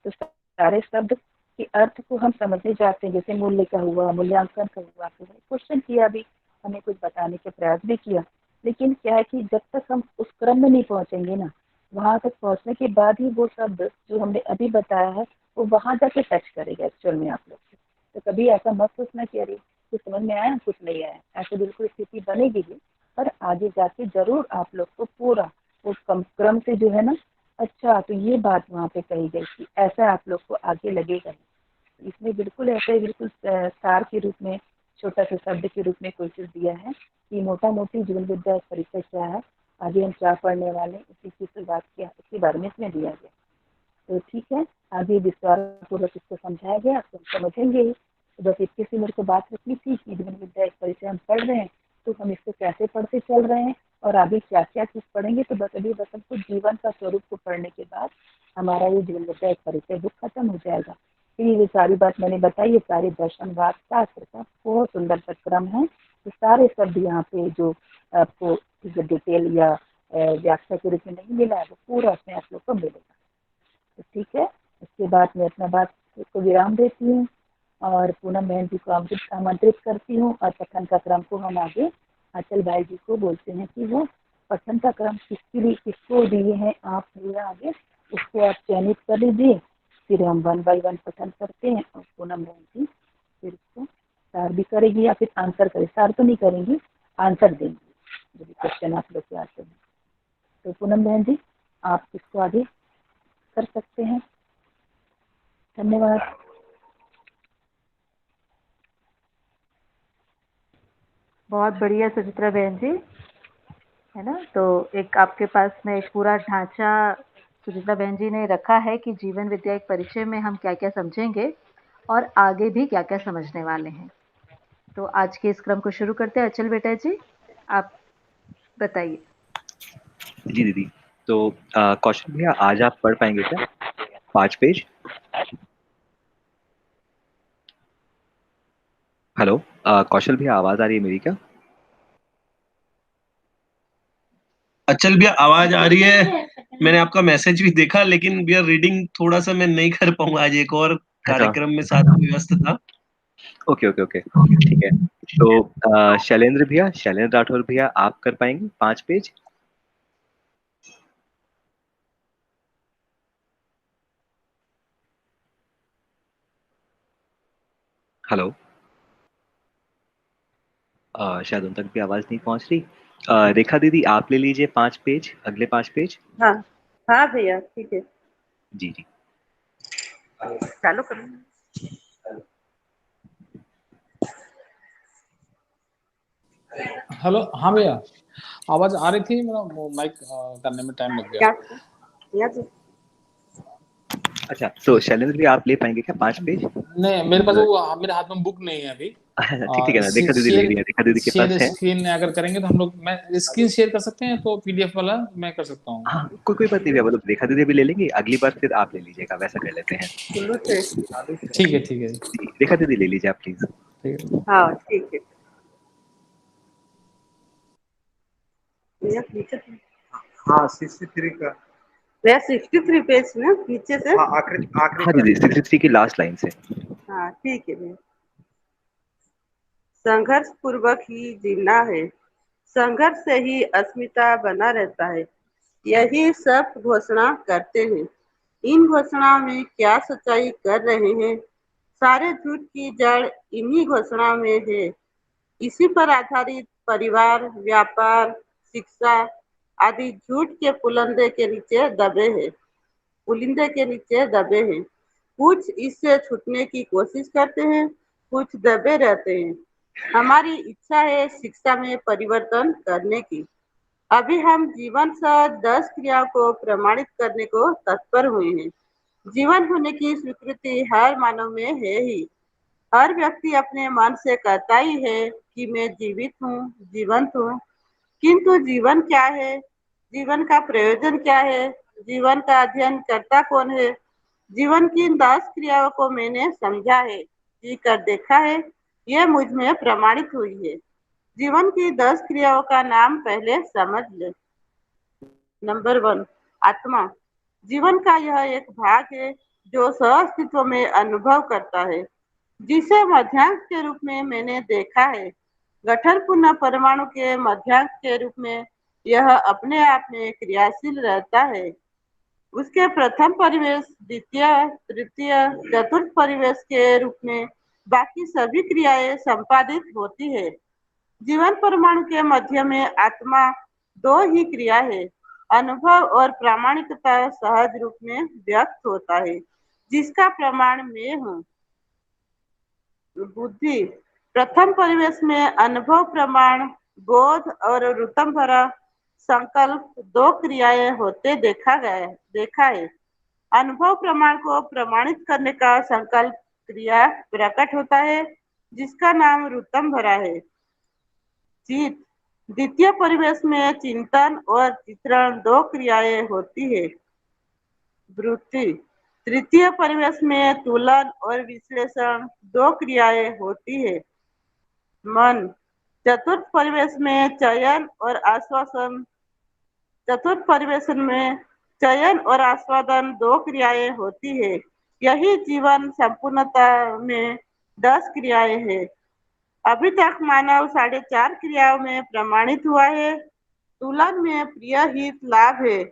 तो सारे शब्द के अर्थ को हम समझने जाते हैं, जैसे मूल्य का हुआ, मूल्यांकन का हुआ, क्वेश्चन किया भी, हमें कुछ बताने का प्रयास भी किया। लेकिन क्या है कि जब तक हम उस क्रम में नहीं पहुंचेंगे ना, वहां तक पहुंचने के बाद ही वो शब्द जो हमने अभी बताया है वो वहां जाके टच करेगा एक्चुअल में आप लोग को। तो कभी ऐसा मत सोचना कि अरे कुछ समझ में आया कुछ नहीं आया, ऐसे बिल्कुल स्थिति बनेगी ही। पर आगे जाके जरूर आप लोग को पूरा वो क्रम से जो है ना, अच्छा तो ये बात वहाँ पे कही गई थी, ऐसा आप लोग को आगे लगेगा। इसमें बिल्कुल ऐसे बिल्कुल सार के रूप में, छोटा सा शब्द के रूप में कोशिश दिया है कि मोटा मोटी जीवन विद्या परिचय क्या है, आगे हम क्या पढ़ने वाले, उसी की शुरुआत किया, उसके बारे में इसमें दिया गया। तो ठीक है, आगे विस्तार पूर्वक इसको समझाया गया तो हम समझेंगे ही। तो बस इतनी सी मेरे को बात रखनी थी कि जीवन विद्या एक परिचय हम पढ़ रहे हैं, तो हम इसको कैसे पढ़ते चल रहे हैं और आगे क्या क्या चीज पढ़ेंगे। तो बस अभी बस हमको जीवन का स्वरूप को पढ़ने के बाद हमारा ये जीवन विद्या एक परिचय बुक खत्म हो जाएगा। फिर ये सारी बात मैंने बताई, ये सारे दर्शनवाद शास्त्र का बहुत सुंदर सा क्रम है। तो सारे शब्द यहाँ पे जो आपको डिटेल या व्याख्या के रूप में नहीं मिला है वो पूरा उसमें आप लोग को मिलेगा। तो ठीक है, इसके बाद मैं अपना बात को विराम देती हूँ और पूनम बहन जी को आमंत्रित करती हूँ और पठन का क्रम को हम आगे अचल भाई जी को बोलते हैं कि वो पठन का क्रम किसके लिए किसको दिए हैं आप मेरा आगे, उसको आप चयनित कर लीजिए। फिर हम 1 बाय 1 पठन करते हैं और पूनम बहन जी फिर इसको सार भी करेगी या फिर आंसर करेगी, सार तो नहीं करेंगी, आंसर देंगी जो भी क्वेश्चन आप लोग के आते हैं। तो पूनम बहन जी आप इसको आगे कर सकते हैं। धन्यवाद। बहुत बढ़िया सुचित्रा बहन जी, है ना। तो एक आपके पास में एक पूरा ढांचा सुचित्रा बहन जी ने रखा है कि जीवन विद्या एक परिचय में हम क्या क्या समझेंगे और आगे भी क्या क्या समझने वाले हैं। तो आज के इस क्रम को शुरू करते हैं। अचल बेटा जी आप बताइए। जी दीदी, तो कौशल भैया आज आप पढ़ पाएंगे क्या 5 पेज? हेलो कौशल भैया, आवाज आ रही है मेरी क्या? अचल भैया आवाज आ रही है, मैंने आपका मैसेज भी देखा, लेकिन भैया रीडिंग थोड़ा सा मैं नहीं कर पाऊंगा, आज एक और अच्छा, कार्यक्रम में साथ में व्यस्त था। ओके ओके ओके, ठीक है। तो शैलेंद्र भैया, शैलेंद्र राठौर भैया, आप कर पाएंगे 5 पेज? हेलो, शायद उन तक भी आवाज नहीं पहुंच रही। रेखा दीदी आप ले लीजिए 5 पेज, अगले 5 पेज। हाँ हाँ भैया ठीक है, जी जी। चालू करो। हेलो, हाँ भैया आवाज आ रही थी, मेरा माइक करने में टाइम लग गया। क्या तो अच्छा, तो शैलेंद्र भैया आप ले पाएंगे क्या 5 पेज? नहीं, मेरे पास वो मेरे हाथ में बुक नहीं है अभी। ठीक ठीक है ना, रेखा दीदी ले रही है, रेखा दीदी के पास शेयर है। स्क्रीन अगर करेंगे तो हम लोग, मैं स्क्रीन शेयर कर सकते हैं तो पीडीएफ वाला मैं कर सकता हूँ। हाँ, कोई बात नहीं भैया, मतलब रेखा दीदी भी ले लेंगे, अगली बार फिर आप ले लीजिएगा, वैसा कर लेते हैं। ठीक है ठीक है रेखा दीदी ले लीजिए आप प्लीज। ठीक है। हाँ ठीक है भैया, पीछे हाँ 63 का। भैया 63 पेज में पीछे से। हाँ आखिरी आखिरी हाँ दीदी, 63 की लास्ट लाइन से। हाँ ठीक है भैया। संघर्ष पूर्वक ही जीना है, संघर्ष से ही अस्मिता बना रहता है, यही सब घोषणा करते हैं। इन घोषणा में क्या सच्चाई कर रहे हैं? सारे झूठ की जड़ इन्हीं घोषणा में है। इसी पर आधारित परिवार, व्यापार, शिक्षा आदि झूठ के पुलिंदे के नीचे दबे हैं, पुलिंदे के नीचे दबे हैं। कुछ इससे छूटने की कोशिश करते हैं, कुछ दबे रहते हैं। हमारी इच्छा है शिक्षा में परिवर्तन करने की। अभी हम जीवन से 10 क्रियाओं को प्रमाणित करने को तत्पर हुए हैं। जीवन होने की स्वीकृति हर मानव में है ही। हर व्यक्ति अपने मन से कहता ही है कि मैं जीवित हूँ, जीवंत हूँ। किंतु जीवन क्या है? जीवन का प्रयोजन क्या है? जीवन का अध्ययन करता कौन है? जीवन की इन 10 क्रियाओं को मैंने समझा है, जी कर देखा है, यह मुझ में प्रमाणित हुई है। जीवन की 10 क्रियाओं का नाम पहले समझ ले। नंबर 1, आत्मा। जीवन का यह एक भाग है जो सहअस्तित्व में अनुभव करता है, जिसे मध्यांश के रूप में मैंने देखा है। गठनपूर्ण परमाणु के मध्यांक के रूप में यह अपने आप में क्रियाशील रहता है। उसके प्रथम परिवेश, द्वितीय, तृतीय, चतुर्थ परिवेश के रूप में बाकी सभी क्रियाएं संपादित होती है। जीवन परमाणु के मध्य में आत्मा दो ही क्रिया है, अनुभव और प्रामाणिकता सहज रूप में व्यक्त होता है, जिसका प्रमाण मैं हूँ। बुद्धि प्रथम परिवेश में अनुभव, प्रमाण, बोध और ऋतंभरा संकल्प दो क्रियाएं होते देखा है। अनुभव प्रमाण को प्रमाणित करने का संकल्प क्रिया प्रकट होता है, जिसका नाम ऋतंभरा है। चित्त द्वितीय परिवेश में चिंतन और चित्रण दो क्रियाएं होती है। वृत्ति तृतीय परिवेश में तुलन और विश्लेषण दो क्रियाएं होती है। मन चतुर्थ परिवेश में चयन और आश्वासन चतुर्थ परिवेश में चयन और आस्वादन दो क्रियाएं होती है। यही जीवन संपूर्णता में 10 क्रियाएं हैं। अभी तक मानव 4.5 क्रियाओं में प्रमाणित हुआ है। तुलन में प्रिय हित लाभ है।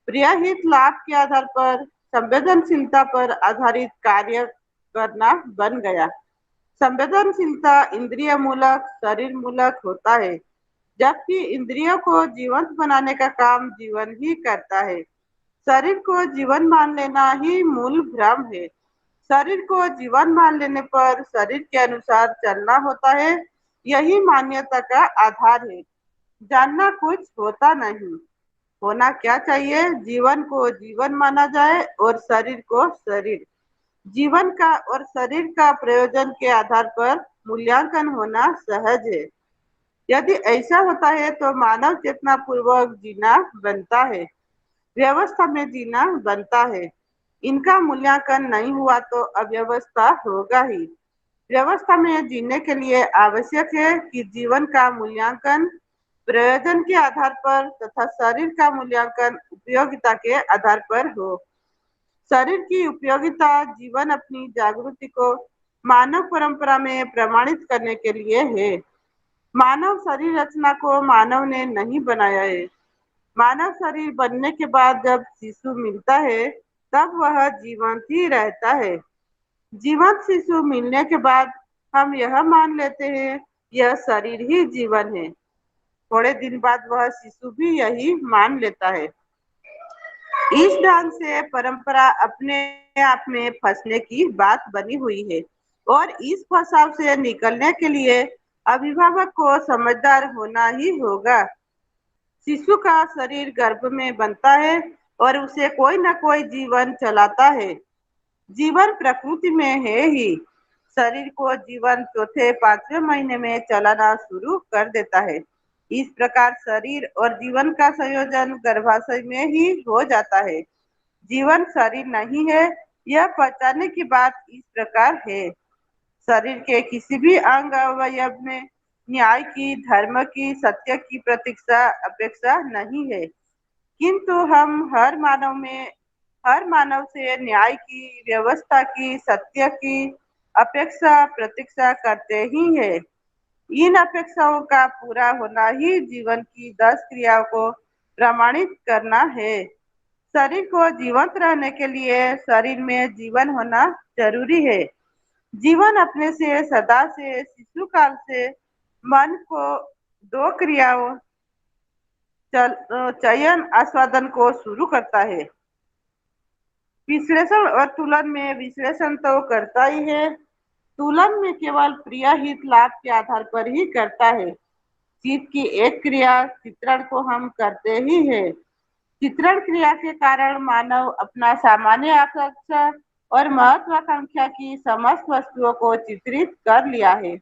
प्रिय हित लाभ के आधार पर संवेदनशीलता पर आधारित कार्य करना बन गया। संवेदनशीलता इंद्रिय मूलक, शरीर मूलक होता है, जबकि इंद्रियों को जीवंत बनाने का काम जीवन ही करता है। शरीर को जीवन मान लेना ही मूल भ्रम है। शरीर को जीवन मान लेने पर शरीर के अनुसार चलना होता है। यही मान्यता का आधार है। जानना कुछ होता नहीं। होना क्या चाहिए? जीवन को जीवन माना जाए और शरीर को शरीर। जीवन का और शरीर का प्रयोजन के आधार पर मूल्यांकन होना सहज है। यदि ऐसा होता है तो मानव चेतना पूर्वक जीना बनता है, व्यवस्था में जीना बनता है। इनका मूल्यांकन नहीं हुआ तो अव्यवस्था होगा ही। व्यवस्था में जीने के लिए आवश्यक है कि जीवन का मूल्यांकन प्रयोजन के आधार पर तथा शरीर का मूल्यांकन उपयोगिता के आधार पर हो। शरीर की उपयोगिता जीवन अपनी जागृति को मानव परंपरा में प्रमाणित करने के लिए है। मानव शरीर रचना को मानव ने नहीं बनाया है। मानव शरीर बनने के बाद जब शिशु मिलता है तब वह जीवंत ही रहता है। जीवंत शिशु मिलने के बाद हम यह मान लेते हैं यह शरीर ही जीवन है। थोड़े दिन बाद वह शिशु भी यही मान लेता है। इस ढंग से परंपरा अपने आप में फंसने की बात बनी हुई है और इस फंसाव से निकलने के लिए अभिभावक को समझदार होना ही होगा। शिशु का शरीर गर्भ में बनता है और उसे कोई न कोई जीवन चलाता है। जीवन प्रकृति में है ही। शरीर को जीवन चौथे 5वें महीने में चलाना शुरू कर देता है। इस प्रकार शरीर और जीवन का संयोजन गर्भाशय में ही हो जाता है। जीवन शरीर नहीं है, यह पहचानने की बात इस प्रकार है। शरीर के किसी भी अंग अवयव में न्याय की, धर्म की, सत्य की प्रतीक्षा अपेक्षा नहीं है, किंतु हम हर मानव से न्याय की, व्यवस्था की, सत्य की अपेक्षा प्रतीक्षा करते ही है। इन अपेक्षाओं का पूरा होना ही जीवन की 10 क्रियाओं को प्रमाणित करना है। शरीर को जीवंत रहने के लिए शरीर में जीवन होना जरूरी है। जीवन अपने से सदा से शिशु काल से मन को 2 क्रियाओं चयन आस्वादन को शुरू करता है। विश्लेषण और तुलन में विश्लेषण तो करता ही है, तुलन में केवल प्रिय हित लाभ के आधार पर ही करता है। चित्त की एक क्रिया चित्रण को हम करते ही है। चित्रण क्रिया के कारण मानव अपना सामान्य आकांक्षा और महत्वाकांक्षा की समस्त वस्तुओं को चित्रित कर लिया है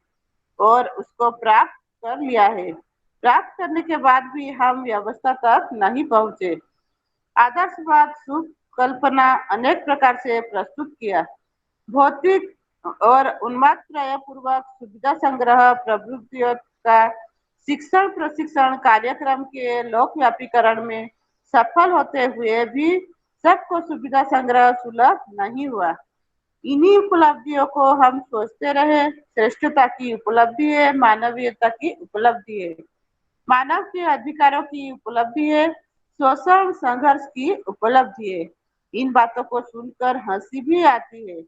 और उसको प्राप्त कर लिया है। प्राप्त करने के बाद भी हम व्यवस्था तक नहीं पहुंचे। आदर्शवाद शुभ कल्पना अनेक प्रकार से प्रस्तुत किया। भौतिक और उन्माद पूर्वक सुविधा संग्रह प्रवृत्तियों का शिक्षण प्रशिक्षण कार्यक्रम के लोकव्यापीकरण में सफल होते हुए भी सबको सुविधा संग्रह सुलभ नहीं हुआ। इन्हीं उपलब्धियों को हम सोचते रहे। श्रेष्ठता की उपलब्धि है, मानवीयता की उपलब्धि है, मानव के अधिकारों की उपलब्धि है, शोषण संघर्ष की उपलब्धि है। इन बातों को सुनकर हंसी भी आती है,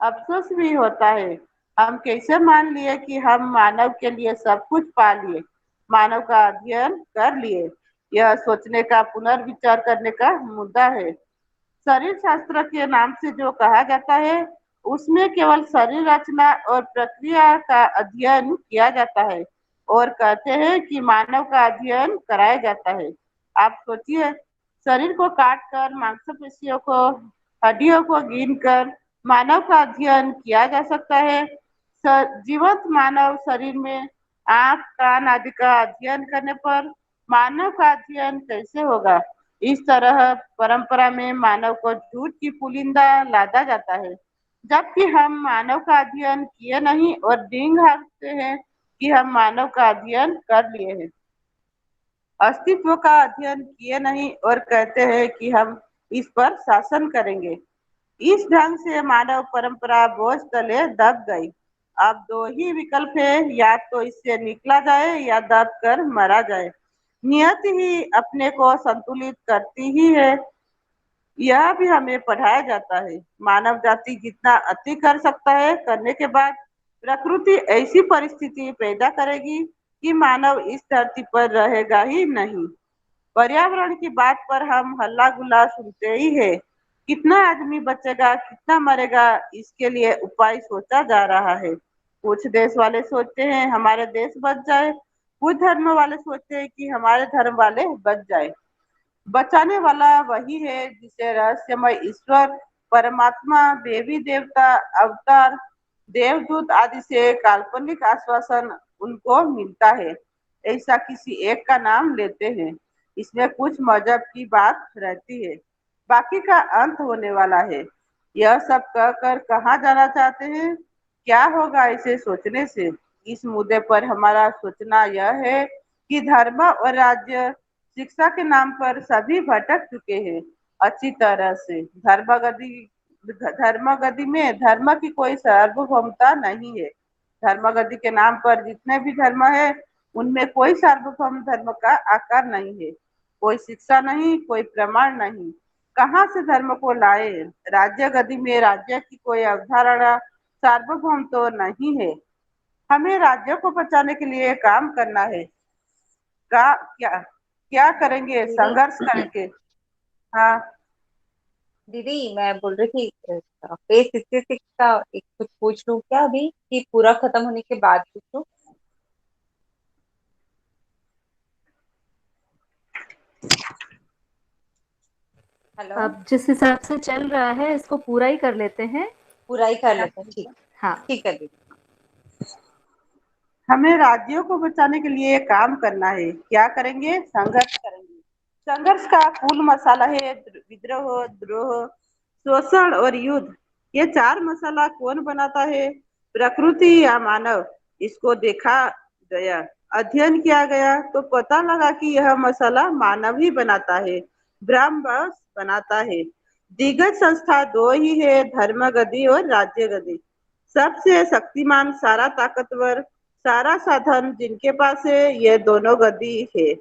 अफसोस भी होता है। हम कैसे मान लिए कि हम मानव के लिए सब कुछ पा लिए, मानव का अध्ययन कर लिए। यह सोचने का पुनर्विचार करने का मुद्दा है। शरीर शास्त्र के नाम से जो कहा जाता है उसमें केवल शरीर रचना और प्रक्रिया का अध्ययन किया जाता है और कहते हैं कि मानव का अध्ययन कराया जाता है। आप सोचिए, शरीर को काट कर मांसपेशियों को, हड्डियों को गिन कर मानव का अध्ययन किया जा सकता है। जीवंत मानव शरीर में आंख, कान आदि का अध्ययन करने पर मानव का अध्ययन कैसे होगा? इस तरह परंपरा में मानव को झूठ की पुलिंदा लादा जाता है, जबकि हम मानव का अध्ययन किए नहीं और डींग हाँकते हैं कि हम मानव का अध्ययन कर लिए हैं। अस्तित्व का अध्ययन किए नहीं और कहते हैं कि हम इस पर शासन करेंगे। इस ढंग से मानव परंपरा बोझ तले दब गई। अब दो ही विकल्प है, या तो इससे निकला जाए या दब कर मरा जाए। नियति ही अपने को संतुलित करती ही है, यह भी हमें पढ़ाया जाता है। मानव जाति जितना अति कर सकता है, करने के बाद प्रकृति ऐसी परिस्थिति पैदा करेगी कि मानव इस धरती पर रहेगा ही नहीं। पर्यावरण की बात पर हम हल्ला गुल्ला सुनते ही है। कितना आदमी बचेगा, कितना मरेगा, इसके लिए उपाय सोचा जा रहा है। कुछ देश वाले सोचते हैं हमारे देश बच जाए, कुछ धर्म वाले सोचते हैं कि हमारे धर्म वाले बच जाए। बचाने वाला वही है जिसे रहस्यमय ईश्वर, परमात्मा, देवी देवता, अवतार, देवदूत आदि से काल्पनिक आश्वासन उनको मिलता है। ऐसा किसी एक का नाम लेते हैं। इसमें कुछ मजहब की बात रहती है, बाकी का अंत होने वाला है। यह सब कहकर कहाँ जाना चाहते हैं? क्या होगा इसे सोचने से? इस मुद्दे पर हमारा सोचना यह है कि धर्म और राज्य शिक्षा के नाम पर सभी भटक चुके हैं अच्छी तरह से। धर्मगति में धर्म की कोई सार्वभौमता नहीं है। धर्मगति के नाम पर जितने भी धर्म है उनमें कोई सार्वभौम धर्म का आकार नहीं है, कोई शिक्षा नहीं, कोई प्रमाण नहीं। कहाँ से धर्म को लाए? राज्य गति में राज्य की कोई अवधारणा, सार्वभौम तो नहीं है। हमें राज्य को बचाने के लिए काम करना है। का क्या क्या करेंगे? दीदी संघर्ष करेंगे। हाँ दीदी, मैं बोल रही थी फेस स्थिति का एक कुछ पूछ लूं क्या अभी, कि पूरा खत्म होने के बाद पूछूं? हेलो। अब जिस हिसाब से चल रहा है इसको पूरा ही कर लेते हैं। पूरा ही कर लेते हैं, ठीक। हाँ, ठीक है दीदी। हमें राज्यों को बचाने के लिए काम करना है। क्या करेंगे? संघर्ष करेंगे। संघर्ष का कुल मसाला है विद्रोह, द्रोह, शोषण और युद्ध। ये चार मसाला कौन बनाता है? प्रकृति या मानव? इसको देखा गया, अध्ययन किया गया तो पता लगा कि यह मसाला मानव ही बनाता है, ब्रह्मवश बनाता है। दिग्गज संस्था दो ही है, धर्म गति और राज्य गति। सबसे शक्तिमान, सारा ताकतवर, सारा साधन जिनके पास है, ये दोनों गति है।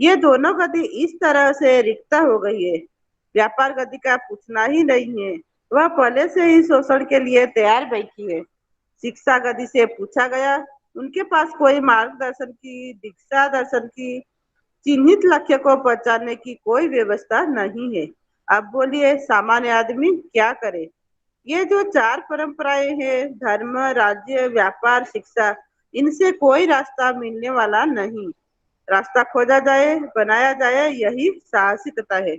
ये दोनों गति इस तरह से रिक्त हो गई है। व्यापार गति का पूछना ही नहीं है, वह पहले से ही शोषण के लिए तैयार बैठी है। शिक्षा गति से पूछा गया, उनके पास कोई मार्गदर्शन की, दीक्षा दर्शन की, चिन्हित लक्ष्य को पहचानने की कोई व्यवस्था नहीं है। अब बोलिए, सामान्य आदमी क्या करे? ये जो चार परंपराएं हैं, धर्म, राज्य, व्यापार, शिक्षा, इनसे कोई रास्ता मिलने वाला नहीं। रास्ता खोजा जाए, बनाया जाए, यही साहसिकता है।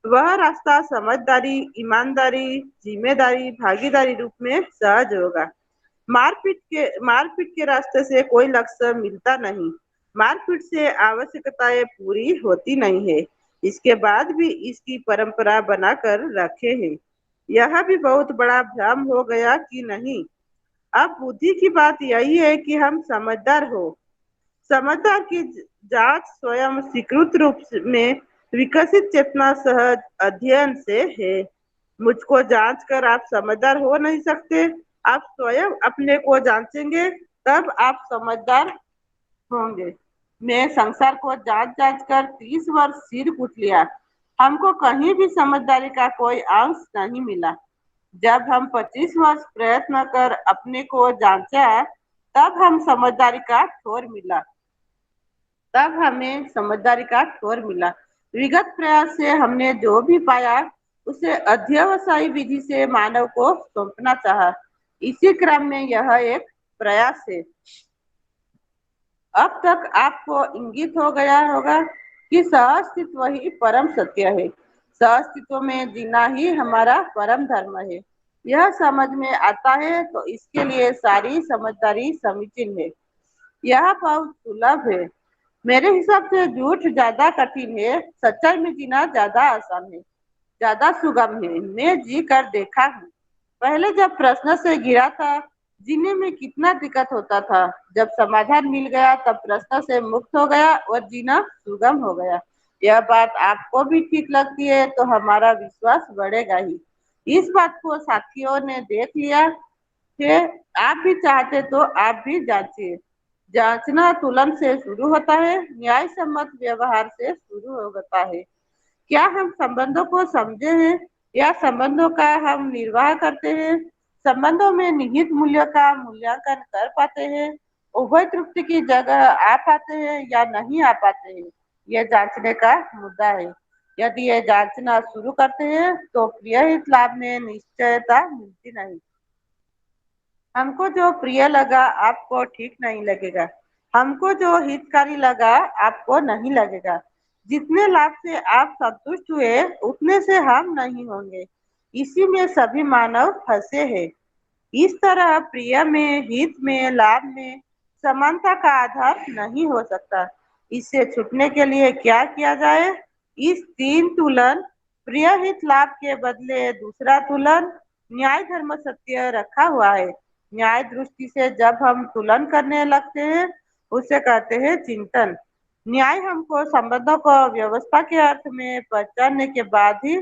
वह रास्ता समझदारी, ईमानदारी, जिम्मेदारी, भागीदारी रूप में सहज होगा। मारपीट के रास्ते से कोई लक्ष्य मिलता नहीं। मारपीट से आवश्यकताएं पूरी होती नहीं है। इसके बाद भी इसकी परंपरा बनाकर रखे हैं। यह भी बहुत बड़ा भ्रम हो गया कि नहीं? अब बुद्धि की बात यही है कि हम समझदार हो। समझदार की जांच स्वयं स्वीकृत रूप में विकसित चेतना सहज अध्ययन से है। मुझको जांच कर आप समझदार हो नहीं सकते। आप स्वयं अपने को जांचेंगे तब आप समझदार होंगे। मैं संसार को जांच जांच कर 30 वर्ष सिर कूट लिया, हमको कहीं भी समझदारी का कोई अंश नहीं मिला। जब हम 25 वर्ष प्रयत्न कर अपने को जांचा, तब हम समझदारी का ठोर मिला तब हमें समझदारी का ठोर मिला। विगत प्रयास से हमने जो भी पाया उसे अध्यवसायी विधि से मानव को सौंपना चाहा। इसी क्रम में यह एक प्रयास है। अब तक आपको इंगित हो गया होगा कि सहअस्तित्व ही परम सत्य है। सहअस्तित्व में जीना ही हमारा परम धर्म है। यह समझ में आता है तो इसके लिए सारी समझदारी समीचीन है। यह बहुत सुलभ है। मेरे हिसाब से झूठ ज्यादा कठिन है, सच्चाई में जीना ज्यादा आसान है, ज्यादा सुगम है। मैं जी कर देखा हूँ। पहले जब प्रश्न से गिरा था, जीने में कितना दिक्कत होता था। जब समाधान मिल गया तब प्रश्न से मुक्त हो गया और जीना सुगम हो गया। यह बात आपको भी ठीक लगती है तो हमारा विश्वास बढ़ेगा ही। इस बात को साथियों ने देख लिया है। आप भी चाहते तो आप भी जांचिए। जांचना तुलन से शुरू होता है, न्याय सम्मत व्यवहार से शुरू होता है। क्या हम संबंधों को समझे हैं या संबंधों का हम निर्वाह करते हैं? संबंधों में निहित मूल्य का मूल्यांकन कर पाते हैं? उभय तृप्ति की जगह आ पाते हैं या नहीं आ पाते हैं? यह जांचने का मुद्दा है। यदि ये जांचना शुरू करते हैं तो प्रिय हित लाभ में निश्चयता मिलती नहीं। हमको जो प्रिय लगा आपको ठीक नहीं लगेगा, हमको जो हितकारी लगा आपको नहीं लगेगा। जितने लाभ से आप संतुष्ट हुए उतने से हम नहीं होंगे। इसी में सभी मानव फंसे हैं। इस तरह प्रिय में, हित में, लाभ में समानता का आधार नहीं हो सकता। इससे छूटने के लिए क्या किया जाए? इस तीन तुलन, प्रिय हित लाभ के बदले दूसरा तुलन, न्याय धर्म सत्य रखा हुआ है। न्याय दृष्टि से जब हम तुलन करने लगते हैं उसे कहते हैं चिंतन। न्याय हमको संबंधों को व्यवस्था के अर्थ में पहचानने के बाद ही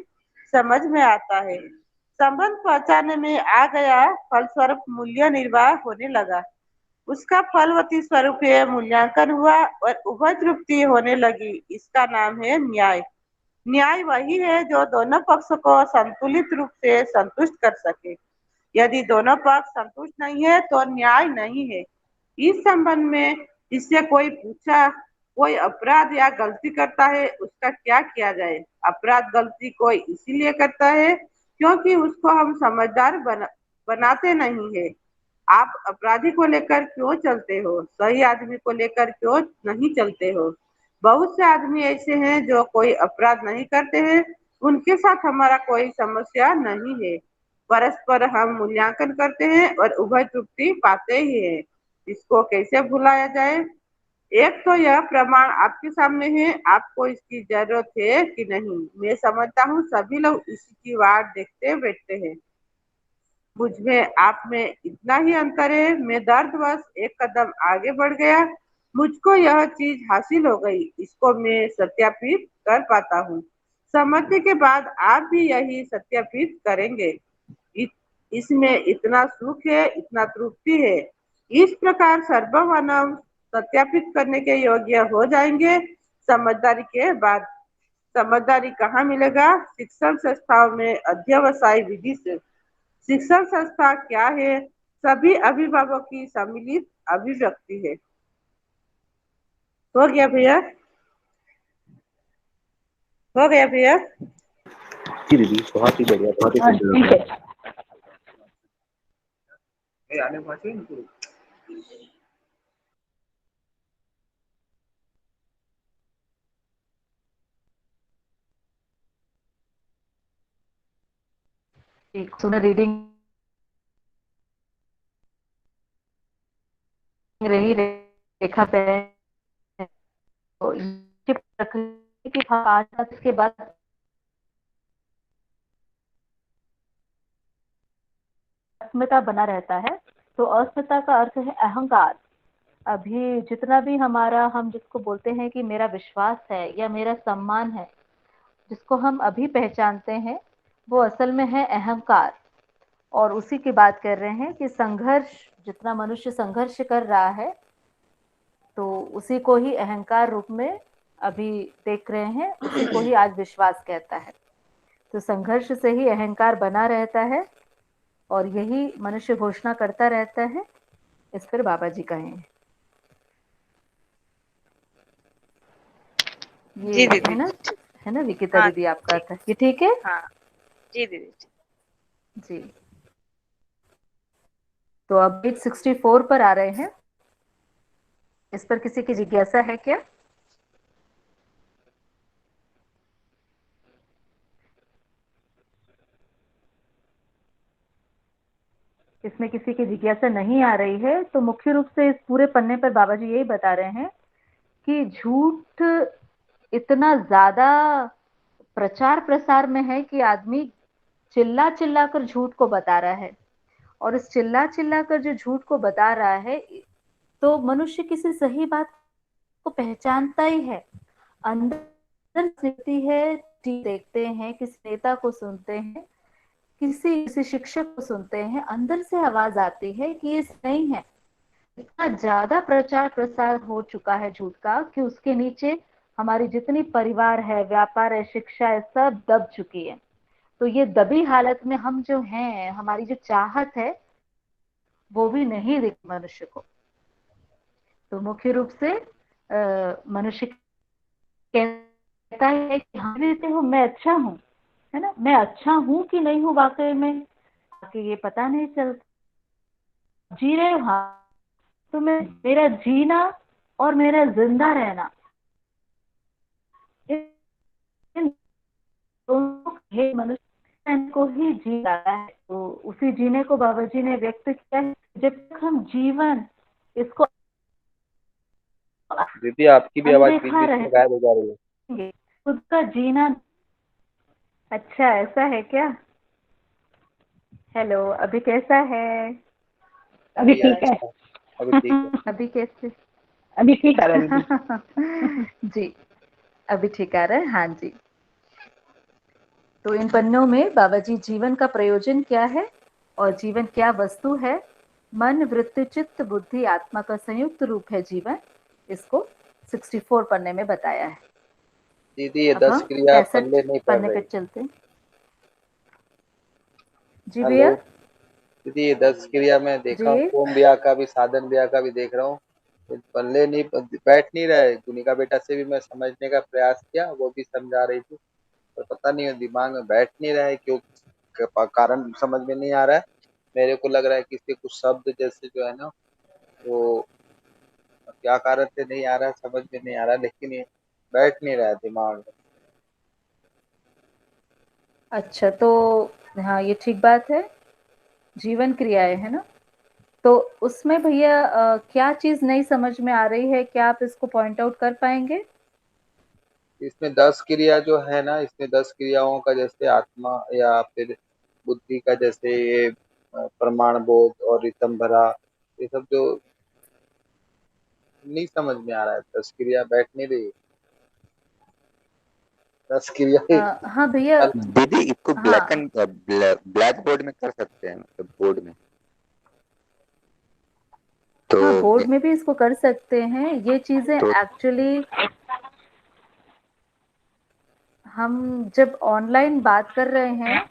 समझ में आता है। संबंध पहचानने में आ गया, फलस्वरूप मूल्य निर्वाह होने लगा। उसका फलवती स्वरूप है मूल्यांकन हुआ और उभय तृप्ति होने लगी। इसका नाम है न्याय। न्याय वही है जो दोनों पक्षों को संतुलित रूप से संतुष्ट कर सके। यदि दोनों पक्ष संतुष्ट नहीं है तो न्याय नहीं है। इस संबंध में इससे कोई पूछा, कोई अपराध या गलती करता है, उसका क्या किया जाए? अपराध गलती कोई इसीलिए करता है क्योंकि उसको हम समझदार बनाते नहीं है। आप अपराधी को लेकर क्यों चलते हो? सही आदमी को लेकर क्यों नहीं चलते हो? बहुत से आदमी ऐसे हैं जो कोई अपराध नहीं करते हैं, उनके साथ हमारा कोई समस्या नहीं है। परस्पर हम मूल्यांकन करते हैं और उभय तृप्ति पाते ही हैं। इसको कैसे भुलाया जाए? एक तो यह प्रमाण आपके सामने है, आपको इसकी जरूरत है कि नहीं? मैं समझता हूँ सभी लोग इसी की वाट देखते बैठते हैं। मुझ में आप में इतना ही अंतर है। मैं दर्दवश एक कदम आगे बढ़ गया, मुझको यह चीज हासिल हो गई, इसको मैं सत्यापित कर पाता हूँ। समझने के बाद आप भी यही सत्यापित करेंगे। इसमें इतना सुख है, इतना तृप्ति है। इस प्रकार सर्वमानव सत्यापित करने के योग्य हो जाएंगे समझदारी के बाद। समझदारी कहाँ मिलेगा? शिक्षण संस्थाओं में अध्यवसाय विधि से। शिक्षण संस्था क्या है? सभी अभिभावकों की सम्मिलित अभिव्यक्ति है। हो गया भैया? हो गया भैया? जी दीदी, बहुत ही बढ़िया, बहुत ही हाँ सुंदर। ठीक है। एक सुना रीडिंग रही रेखा पे, तो ये प्रकृति की भाषा के बाद अस्मिता बना रहता है। तो अस्मिता का अर्थ है अहंकार। अभी जितना भी हमारा, हम जिसको बोलते हैं कि मेरा विश्वास है या मेरा सम्मान है, जिसको हम अभी पहचानते हैं, वो असल में है अहंकार। और उसी की बात कर रहे हैं कि संघर्ष, जितना मनुष्य संघर्ष कर रहा है तो उसी को ही अहंकार रूप में अभी देख रहे हैं, उसी को ही आज विश्वास कहता है। तो संघर्ष से ही अहंकार बना रहता है और यही मनुष्य घोषणा करता रहता है। इस पर बाबा जी कहें ये जी दीदी। है ना विकिता हाँ दीदी, आपका ठीक। अर्थ ये ठीक है? हाँ जी दीदी। जी। तो अब पेज 64 पर आ रहे हैं। इस पर किसी की जिज्ञासा है क्या? इसमें किसी की जिज्ञासा नहीं आ रही है तो मुख्य रूप से इस पूरे पन्ने पर बाबा जी यही बता रहे हैं कि झूठ इतना ज्यादा प्रचार प्रसार में है कि आदमी चिल्ला चिल्ला कर झूठ को बता रहा है। और इस चिल्ला चिल्ला कर जो झूठ को बता रहा है तो मनुष्य किसी सही बात को पहचानता ही है, अंदर स्थिति है, देखते हैं, किसी नेता को सुनते हैं, किसी शिक्षक को सुनते हैं, अंदर से आवाज आती है कि ये नहीं है। इतना ज्यादा प्रचार प्रसार हो चुका है झूठ का कि उसके नीचे हमारी जितनी परिवार है, व्यापार है, शिक्षा है, सब दब चुकी है। तो ये दबी हालत में हम जो हैं, हमारी जो चाहत है वो भी नहीं दिखती मनुष्य को। तो मुख्य रूप से मनुष्य कहता है कि हम देते हो मैं अच्छा हूँ, है ना, मैं अच्छा हूँ कि नहीं हूँ वाकई में, कि ये पता नहीं चलता। जी रहे हो, हाँ, तो मैं, मेरा जीना और मेरा जिंदा रहना, इन दोनों हे मनुष्य को ही जी रहा है। तो उसी जीने को बाबा जी ने व्यक्त किया है। जब तक हम जीवन इसको दीदी आपकी भी आवाज बीच अनदेखा बीच में गायब हो जा रही है। रहेंगे, खुद का जीना। अच्छा, ऐसा है क्या? हेलो, अभी कैसा है? अभी ठीक है। अभी ठीक है। अभी कैसे? अभी ठीक आ रहा है दीदी। जी, अभी ठीक आ रहा है। हाँ जी। तो इन पन्नों में बाबा जी जीवन का प्रयोजन क्या है और जीवन क्या वस्तु है, मन, वृत्ति, चित्त, बुद्धि, आत्मा का संयुक्त रूप है जीवन, इसको 64 पन्ने में बताया है। दीदी ये अब 10 हम क्रिया 65 पल्ले नहीं पड़ पन्ने पे रही। चलते हैं। जी हेलो भैया दीदी, ये 10 क्रिया मैं देखा हूँ, जी। होम ब्याह का भी, साधन ब्याह का भी देख रहा हूँ, तो पल्ले नहीं बैठ नहीं रहे। गुनिका बेटा से भी मैं समझने का प्रयास किया, वो भी समझा रही थी, पर पता नहीं दिमाग में बैठ नहीं रहा है, क्यों कारण समझ में नहीं आ रहा है। मेरे को लग रहा है कि इसके कुछ शब्द जैसे जो है ना, वो क्या कारण से नहीं आ रहा है समझ में नहीं आ रहा है, लेकिन ये बैठ नहीं रहा है दिमाग में। अच्छा, तो हाँ, ये ठीक बात है, जीवन क्रियाएं है ना। तो उसमें भैया क्या चीज नहीं समझ में आ रही है, क्या आप इसको पॉइंट आउट कर पाएंगे? इसमें 10 क्रिया जो है ना, इसमें 10 क्रियाओं का जैसे आत्मा या फिर बुद्धि का जैसे ये प्रमाण बोध और ऋतंभरा, ये सब जो नहीं समझ में आ रहा है। 10 क्रिया बैठ नहीं रही, 10 क्रिया हाँ भैया। दीदी इसको हाँ ब्लैक बोर्ड में कर सकते हैं, मतलब बोर्ड में तो हाँ, बोर्ड में भी इसको कर सकते हैं। ये चीजें तो एक्चुअली हम जब ऑनलाइन बात कर रहे हैं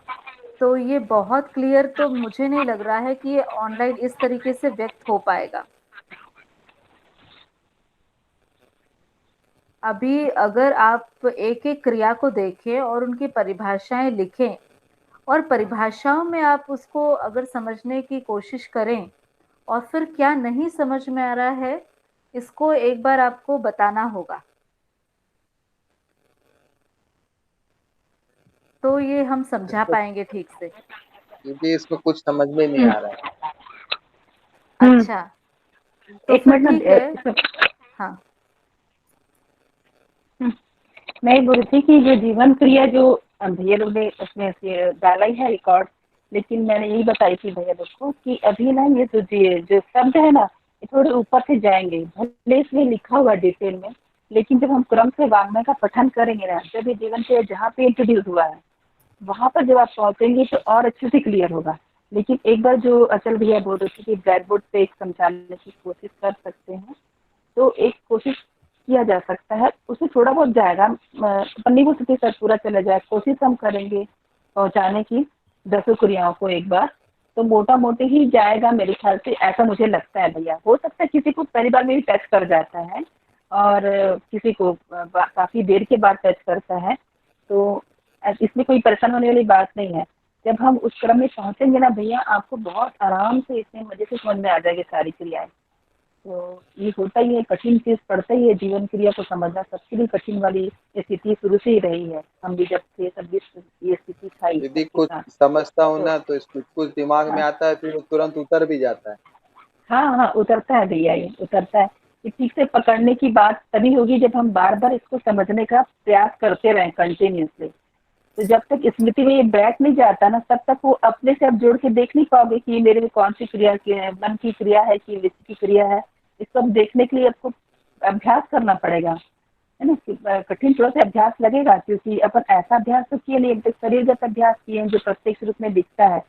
तो ये बहुत क्लियर तो मुझे नहीं लग रहा है कि ये ऑनलाइन इस तरीके से व्यक्त हो पाएगा। अभी अगर आप एक एक क्रिया को देखें और उनकी परिभाषाएं लिखें और परिभाषाओं में आप उसको अगर समझने की कोशिश करें और फिर क्या नहीं समझ में आ रहा है, इसको एक बार आपको बताना होगा, तो ये हम समझा पाएंगे ठीक से। क्योंकि इसमें कुछ समझ में नहीं आ रहा है। अच्छा, तो एक फिर मिनट ठीक ना, है। हाँ मैं ये बोल रही थी कि जो जीवन क्रिया जो भैया लोग ने उसमें से डाला ही है रिकॉर्ड, लेकिन मैंने यही बताई थी भैया लोग को कि अभी ना ये जो शब्द है ना, ये थोड़े ऊपर से जाएंगे, भले इसमें लिखा हुआ डिटेल में, लेकिन जब हम क्रम से वाङ्मय का पठन करेंगे ना, जब ये जीवन क्रिया जहाँ पे इंट्रोड्यूस हुआ है वहां पर जब आप पहुंचेंगे तो और अच्छे से क्लियर होगा। लेकिन एक बार जो अचल भैया बोल रहे थे कि ब्लैक बोर्ड पे एक समझाने की कोशिश कर सकते हैं, तो एक कोशिश किया जा सकता है, उससे थोड़ा बहुत जाएगा। अपन नहीं बोल सकते सर पूरा चला जाए, कोशिश हम करेंगे पहुंचाने की 10 क्रियाओं को एक बार, तो मोटा मोटी ही जाएगा मेरे ख्याल से, ऐसा मुझे लगता है भैया। हो सकता है किसी को पहली बार में भी टच कर जाता है और किसी को काफी देर के बाद टच करता है, तो इसमें कोई परेशान होने वाली बात नहीं है। जब हम उस क्रम में पहुंचेंगे ना भैया, आपको बहुत आराम से इतने मजे से समझ में आ जाएगी सारी क्रियाएं। तो ये होता ही है, कठिन चीज पड़ता ही है, जीवन क्रिया को समझना सबके लिए कठिन वाली स्थिति शुरू से ही रही है। हम भी जब थे तब भी ये स्थिति था ही यदि सबके कुछ साथ। समझता हूँ तो ना तो कुछ कुछ दिमाग में हाँ आता है, फिर वो तुरंत उतर भी जाता है। हाँ हाँ, उतरता है भैया, ये उतरता है। ये ठीक से पकड़ने की बात तभी होगी जब हम बार बार इसको समझने का प्रयास करते रहें कंटिन्यूसली। तो जब तक स्मृति में ये बैठ नहीं जाता ना, तब तक वो अपने से आप जोड़ के देख नहीं पाओगे कि ये मेरे में कौन सी क्रिया की है, मन की क्रिया है कि वित्त की क्रिया है। इसको अब देखने के लिए आपको अभ्यास करना पड़ेगा, है ना। कठिन थोड़ा सा अभ्यास लगेगा, क्योंकि अपन ऐसा अभ्यास तो किए नहीं, अब तक शरीरगत अभ्यास किए हैं जो प्रत्यक्ष रूप में दिखता है।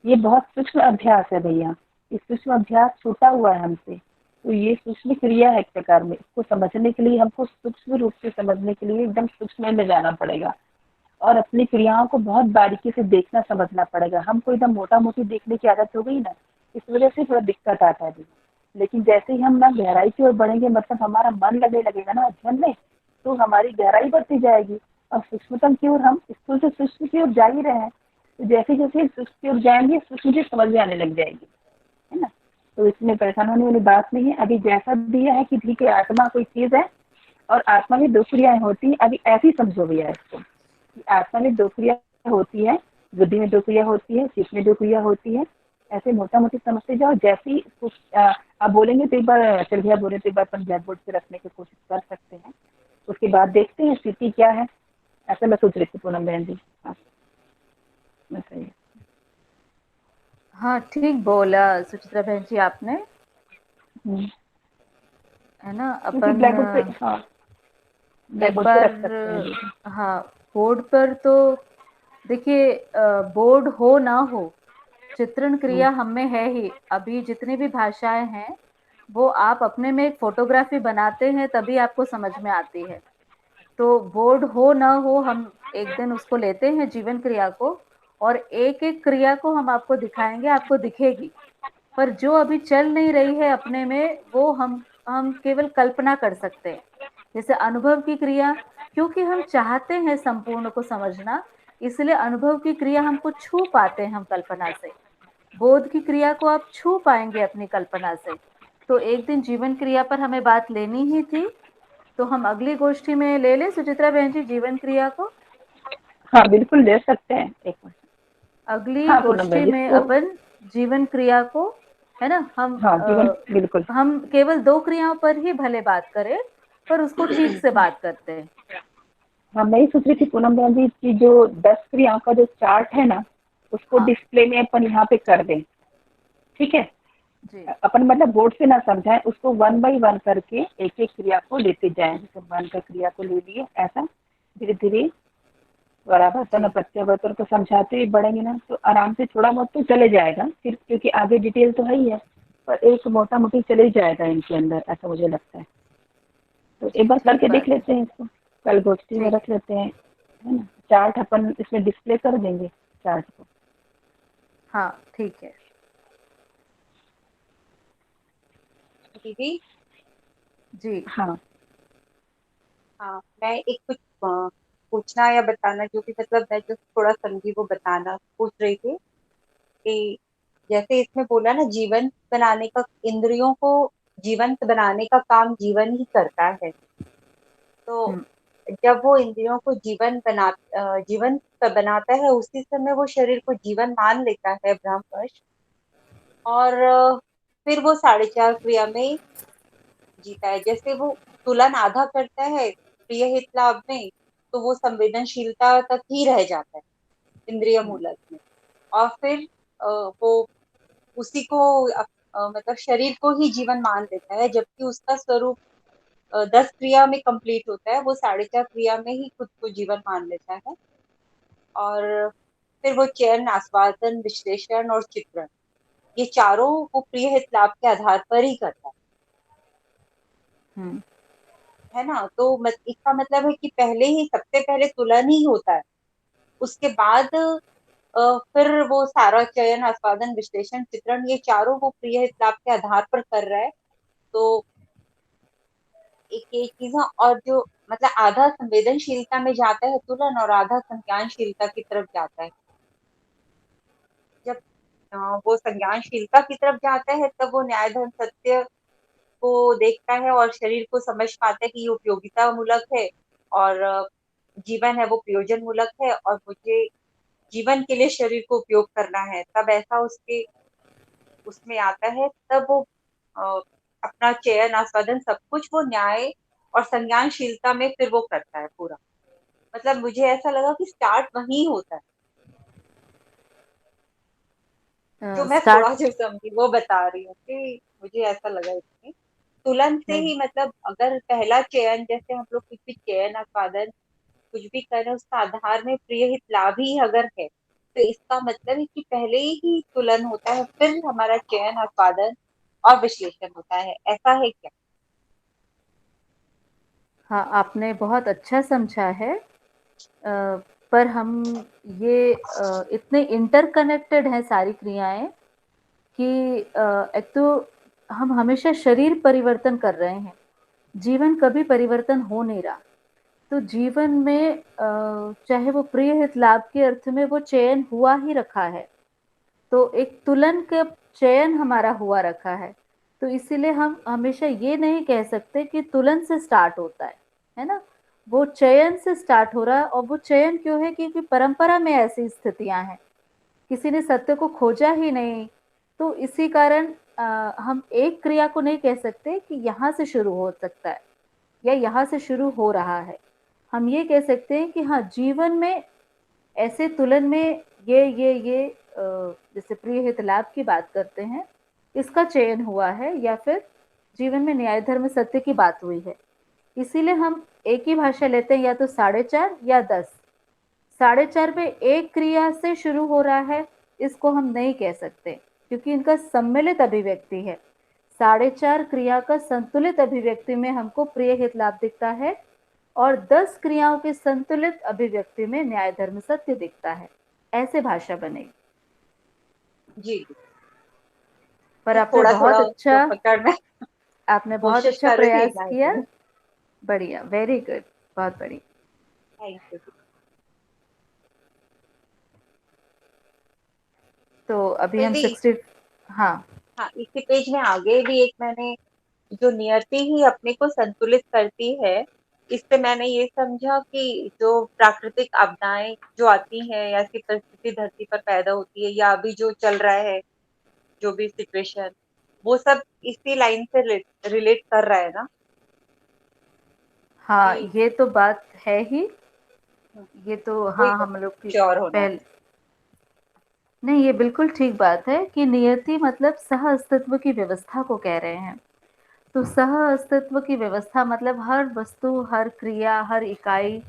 ये बहुत सूक्ष्म अभ्यास है भैया, ये सूक्ष्म अभ्यास छूटा हुआ है हमसे। तो ये सूक्ष्म क्रिया है एक प्रकार में, इसको समझने के लिए हमको सूक्ष्म रूप से समझने के लिए एकदम सूक्ष्म में जाना पड़ेगा और अपनी क्रियाओं को बहुत बारीकी से देखना समझना पड़ेगा। हमको एकदम मोटा मोटी देखने की आदत हो गई ना, इस वजह से थोड़ा दिक्कत आता है भैया। लेकिन जैसे ही हम ना गहराई की ओर बढ़ेंगे, मतलब हमारा मन लगेगा ना अध्ययन में, तो हमारी गहराई बढ़ती जाएगी और सूक्ष्मतम की ओर हम स्थूल से सूक्ष्म की ओर जा ही रहे हैं। तो जैसे जैसे सूक्ष्म की ओर जाएंगे, सूक्ष्म चीज समझ में आने लग जाएगी, है ना। तो इसमें परेशान होने वाली बात नहीं है। अभी जैसा दिया है कि ठीक है, आत्मा कोई चीज है और आत्मा में 2 क्रियाएं होती हैं, अभी ऐसे ही समझो भैया इसको कि आत्मा में 2 क्रिया होती है, बुद्धि में 2 क्रिया होती है, चित्त में 2 क्रिया होती है। ऐसे मोटा मोटी समझते जाओ। जैसे ही कुछ आप बोलेंगे तो एक बार चल भैया बोले तो एक बार अपन ब्लैक बोर्ड पे रखने की कोशिश कर सकते हैं, उसके बाद देखते हैं स्थिति क्या है। ऐसा मैं सोच रही थी पूनम बहन जी। हाँ, मैं सही है। हाँ, ठीक बोला सुचित्रा बहन जी आपने, है ना। क्योंकि अपन ब्लैक बोर्ड पे, हाँ ब्लैक एक बोर्ड पे बार रख सकते हैं दीदी। हाँ, बोर्ड पर तो देखिए, बोर्ड हो ना हो, चित्रण क्रिया हम में है ही। अभी जितनी भी भाषाएं हैं, वो आप अपने में एक फोटोग्राफी बनाते हैं तभी आपको समझ में आती है। तो बोर्ड हो ना हो, हम एक दिन उसको लेते हैं जीवन क्रिया को, और एक एक क्रिया को हम आपको दिखाएंगे, आपको दिखेगी। पर जो अभी चल नहीं रही है अपने में, वो हम केवल कल्पना कर सकते हैं। जैसे अनुभव की क्रिया, क्योंकि हम चाहते हैं संपूर्ण को समझना, इसलिए अनुभव की क्रिया हमको छू पाते हैं हम कल्पना से। बोध की क्रिया को आप छू पाएंगे अपनी कल्पना से। तो एक दिन जीवन क्रिया पर हमें बात लेनी ही थी, तो हम अगली गोष्ठी में ले लें सुचित्रा बहन जी जीवन क्रिया को। हाँ बिल्कुल ले सकते हैं, एक मिनट। अगली हाँ पूनम गोष्ठी बहन में इसको, अपन जीवन क्रिया को, है ना, हाँ जीवन बिल्कुल। हम केवल 2 क्रियाओं पर ही भले बात करें, पर उसको ठीक से बात करते हैं। हाँ मैं ही सोच रही थी पूनम बहन जी की जो 10 क्रियाओं का जो चार्ट है ना, उसको हाँ डिस्प्ले में अपन यहाँ पे कर दें, ठीक है। जी। अपन मतलब बोर्ड से ना समझाएं, उसको 1 बाय 1 करके एक एक क्रिया को लेते जाएं। जैसे 1 का क्रिया को ले लिए, ऐसा धीरे धीरे परावर्तन और प्रत्यावर्तन को समझाते हुए बढ़ेंगे ना, तो आराम से थोड़ा बहुत तो चले जाएगा फिर, क्योंकि आगे डिटेल तो है ही है, पर एक मोटा मोटी चले जाएगा इनके अंदर, ऐसा मुझे लगता है। तो एक बार ठीक करके देख बात है। लेते हैं इसको, कल गोष्ठी में ठीक, रख लेते हैं, है ना। चार्ट अपन इसमें डिस्प्ले कर देंगे चार्ट को। हाँ ठीक है दीदी। जी। हाँ हाँ, मैं एक कुछ पूछना या बताना, जो कि मतलब मैं जो थोड़ा समझी वो बताना पूछ रही थी कि जैसे इसमें बोला ना, जीवन बनाने का, इंद्रियों को जीवंत बनाने का काम जीवन ही करता है। तो हम्म, जब वो इंद्रियों को जीवंत बनाता है, उसी समय वो शरीर को जीवन मान लेता है ब्रह्मवश, और फिर वो 4.5 क्रिया में जीता है। जैसे वो तुलन आधा करता है प्रिय हित लाभ में, तो वो संवेदनशीलता तक ही रह जाता है इंद्रिय मूलक में, और फिर वो उसी को मतलब शरीर को ही जीवन मान लेता है, जबकि उसका स्वरूप 10 क्रिया में कंप्लीट होता है, वो 4.5 क्रिया में ही खुद को जीवन मान लेता है। और फिर वो चयन, आस्वादन, विश्लेषण और चित्रण, ये चारों वो प्रिय हित लाभ के आधार पर ही करता है ना। तो इसका मतलब है कि पहले ही, सबसे पहले तुलन ही होता है, उसके बाद फिर वो सारा चयन, आस्वादन, विश्लेषण, चित्रण, ये चारों वो प्रिय हित लाभ के आधार पर कर रहा है। तो एक ये चीज है। और जो मतलब आधा संवेदनशीलता में जाता है तुलन, और आधा संज्ञानशीलता की तरफ जाता है। जब वो संज्ञानशीलता की तरफ जाता है तब वो न्याय धर्म सत्य को देखता है और शरीर को समझ पाता है कि ये उपयोगिता मूलक है, और जीवन है वो प्रयोजन मूलक है, और मुझे जीवन के लिए शरीर को उपयोग करना है। तब ऐसा उसके उसमें आता है। तब वो अ, अपना चयन, आस्वादन, सब कुछ वो न्याय और संज्ञानशीलता में फिर वो करता है पूरा। मतलब मुझे ऐसा लगा कि स्टार्ट वहीं होता है। जो मैं स्टार्ट थोड़ा जो समझी वो बता रही हूँ कि मुझे ऐसा लगा इसमें तुलन से नहीं। ही, मतलब अगर पहला चयन, जैसे हम लोग कुछ भी चयन, आस्वादन कुछ भी कर रहे हैं, उसका आधार में प्रिय हित लाभ ही अगर है, तो इसका मतलब है कि पहले ही तुलन होता है, फिर हमारा चयन, आस्वादन और विश्लेषण होता है। ऐसा है क्या? हाँ, आपने बहुत अच्छा समझा है। पर हम ये इतने इंटरकनेक्टेड हैं सारी क्रियाएं कि एक तो हम हमेशा शरीर परिवर्तन कर रहे हैं, जीवन कभी परिवर्तन हो नहीं रहा। तो जीवन में चाहे वो प्रिय हित लाभ के अर्थ में वो चयन हुआ ही रखा है, तो एक तुलन का चयन हमारा हुआ रखा है। तो इसीलिए हम हमेशा ये नहीं कह सकते कि तुलन से स्टार्ट होता है ना। वो चयन से स्टार्ट हो रहा है, और वो चयन क्यों है? क्योंकि परंपरा में ऐसी स्थितियां हैं, किसी ने सत्य को खोजा ही नहीं। तो इसी कारण हम एक क्रिया को नहीं कह सकते कि यहाँ से शुरू हो सकता है या यहाँ से शुरू हो रहा है। हम ये कह सकते हैं कि हाँ, जीवन में ऐसे तुलन में ये जैसे प्रिय हित लाभ की बात करते हैं, इसका चयन हुआ है, या फिर जीवन में न्याय धर्म सत्य की बात हुई है। इसीलिए हम एक ही भाषा लेते हैं, या तो 4.5 या 10। 4.5 में एक क्रिया से शुरू हो रहा है, इसको हम नहीं कह सकते, क्योंकि इनका सम्मिलित अभिव्यक्ति है। 4.5 क्रिया का संतुलित अभिव्यक्ति में हमको प्रिय हित लाभ दिखता है, और 10 क्रियाओं के संतुलित अभिव्यक्ति में न्याय धर्म सत्य दिखता है। ऐसे भाषा बनेगी। जी, पर आपने थोड़ा बहुत थोड़ा उसको अच्छा पकड़ना आपने बहुत कोशिश अच्छा कर रही प्रयास थी। किया। बढ़िया, वेरी गुड, बहुत बढ़िया। Thank you. तो अभी हम दीदी, 60। हाँ हाँ, इसी पेज में आगे भी एक मैंने, जो नियति ही अपने को संतुलित करती है, इससे मैंने ये समझा कि जो प्राकृतिक आपदाएं जो आती हैं या ऐसी परिस्थिति धरती पर पैदा होती है, या अभी जो चल रहा है, जो भी सिचुएशन, वो सब इसी लाइन से रिलेट कर रहा है ना। हाँ, कि ये तो बात है ही। ये तो वही हाँ, तो हम लोग की श्योर होना पहले, नहीं, ये बिल्कुल ठीक बात है कि नियति मतलब सह अस्तित्व की व्यवस्था को कह रहे हैं। तो सह अस्तित्व की व्यवस्था मतलब हर वस्तु, हर क्रिया, हर इकाई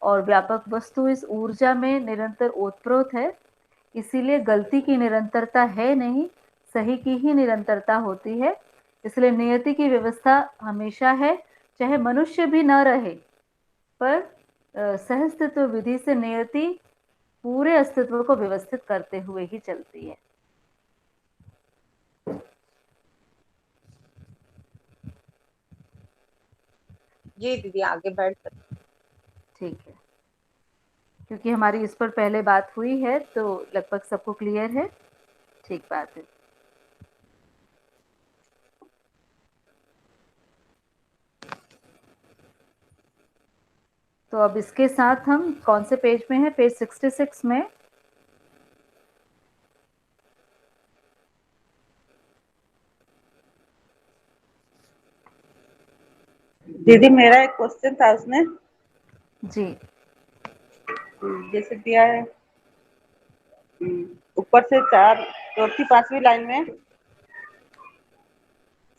और व्यापक वस्तु इस ऊर्जा में निरंतर ओतप्रोत है। इसीलिए गलती की निरंतरता है नहीं, सही की ही निरंतरता होती है। इसलिए नियति की व्यवस्था हमेशा है, चाहे मनुष्य भी न रहे, पर सहस्तित्व विधि से नियति पूरे अस्तित्व को व्यवस्थित करते हुए ही चलती है। जी दीदी, आगे बढ़ सकते। ठीक है, क्योंकि हमारी इस पर पहले बात हुई है तो लगभग सबको क्लियर है। ठीक बात है। तो अब इसके साथ हम कौन से पेज में है? पेज 66 में। दीदी मेरा एक क्वेश्चन था उसमें। जी। जैसे दिया है ऊपर से 4, चौथी 5वीं लाइन में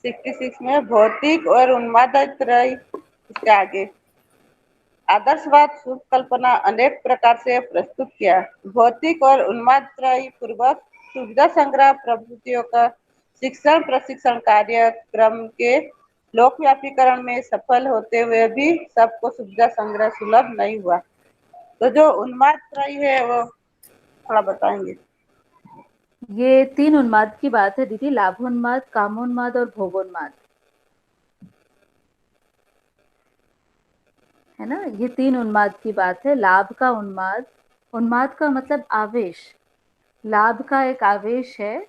66 में भौतिक और उन्माद त्रय, इसके आगे आदर्शवाद शुभ कल्पना अनेक प्रकार से प्रस्तुत किया। भौतिक और उन्मादत्रयी पूर्वक सुविधा संग्रह प्रवृत्तियों का शिक्षण प्रशिक्षण कार्यक्रम के लोकव्यापीकरण में सफल होते हुए भी सबको सुविधा संग्रह सुलभ नहीं हुआ। तो जो उन्मादत्रयी है वो थोड़ा बताएंगे। ये 3 उन्माद की बात है दीदी, लाभोन्माद, कामोन्माद और भोगोन्माद, है ना। ये 3 उन्माद की बात है। लाभ का उन्माद, उन्माद का मतलब आवेश, लाभ का एक आवेश है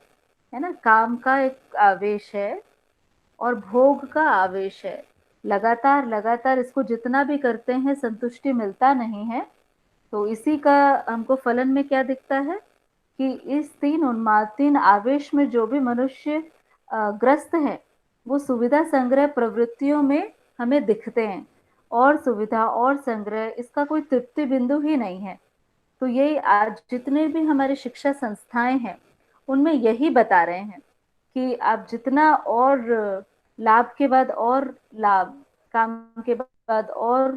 ना, काम का एक आवेश है और भोग का आवेश है। लगातार लगातार इसको जितना भी करते हैं संतुष्टि मिलता नहीं है। तो इसी का हमको फलन में क्या दिखता है कि इस 3 उन्माद 3 आवेश में जो भी मनुष्य ग्रस्त है वो सुविधा संग्रह प्रवृत्तियों में हमें दिखते हैं, और सुविधा और संग्रह इसका कोई तृप्ति बिंदु ही नहीं है। तो ये आज जितने भी हमारे शिक्षा संस्थाएं हैं उनमें यही बता रहे हैं कि आप जितना और लाभ के बाद और लाभ, काम के बाद और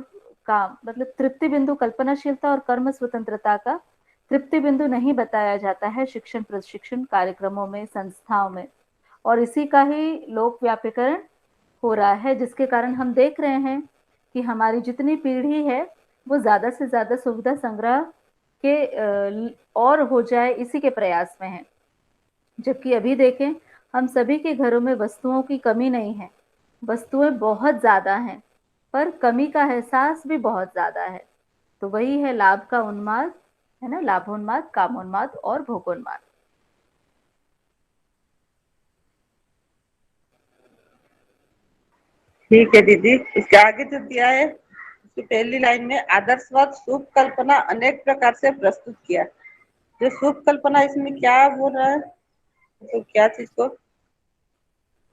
काम, मतलब तृप्ति बिंदु, कल्पनाशीलता और कर्म स्वतंत्रता का तृप्ति बिंदु नहीं बताया जाता है शिक्षण प्रशिक्षण कार्यक्रमों में, संस्थाओं में। और इसी का ही लोक व्यापीकरण हो रहा है, जिसके कारण हम देख रहे हैं कि हमारी जितनी पीढ़ी है वो ज्यादा से ज्यादा सुविधा संग्रह के और हो जाए इसी के प्रयास में है। जबकि अभी देखें हम सभी के घरों में वस्तुओं की कमी नहीं है, वस्तुएं बहुत ज्यादा हैं, पर कमी का एहसास भी बहुत ज्यादा है। तो वही है लाभ का उन्माद, है ना, लाभोन्माद, कामोन्माद और भोगोन्माद। ठीक है दीदी, इसके आगे जो दिया है उसकी पहली लाइन में आदर्शवाद शुभ कल्पना अनेक प्रकार से प्रस्तुत किया। जो शुभ कल्पना इसमें क्या बोल रहा है, तो क्या चीज को?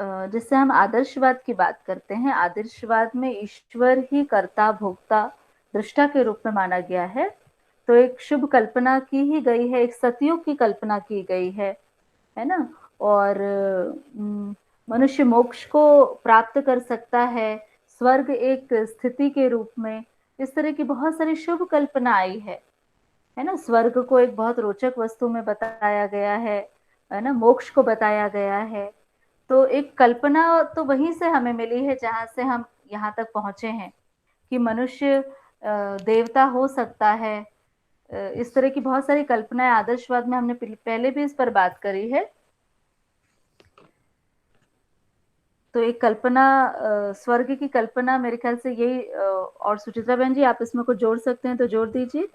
जिससे हम आदर्शवाद की बात करते हैं, आदर्शवाद में ईश्वर ही कर्ता भोक्ता दृष्टा के रूप में माना गया है। तो एक शुभ कल्पना की ही गई है, एक सतयुग की कल्पना की गई है ना। और मनुष्य मोक्ष को प्राप्त कर सकता है, स्वर्ग एक स्थिति के रूप में, इस तरह की बहुत सारी शुभ कल्पना आई है ना। स्वर्ग को एक बहुत रोचक वस्तु में बताया गया है ना, मोक्ष को बताया गया है। तो एक कल्पना तो वहीं से हमें मिली है जहां से हम यहाँ तक पहुंचे हैं कि मनुष्य देवता हो सकता है। इस तरह की बहुत सारी कल्पनाएं आदर्शवाद में हमने पहले भी इस पर बात करी है। तो एक कल्पना, स्वर्ग की कल्पना मेरे ख्याल से यही, और सुचित्रा बहन जी आप इसमें कुछ जोड़ सकते हैं तो जोड़ दीजिए,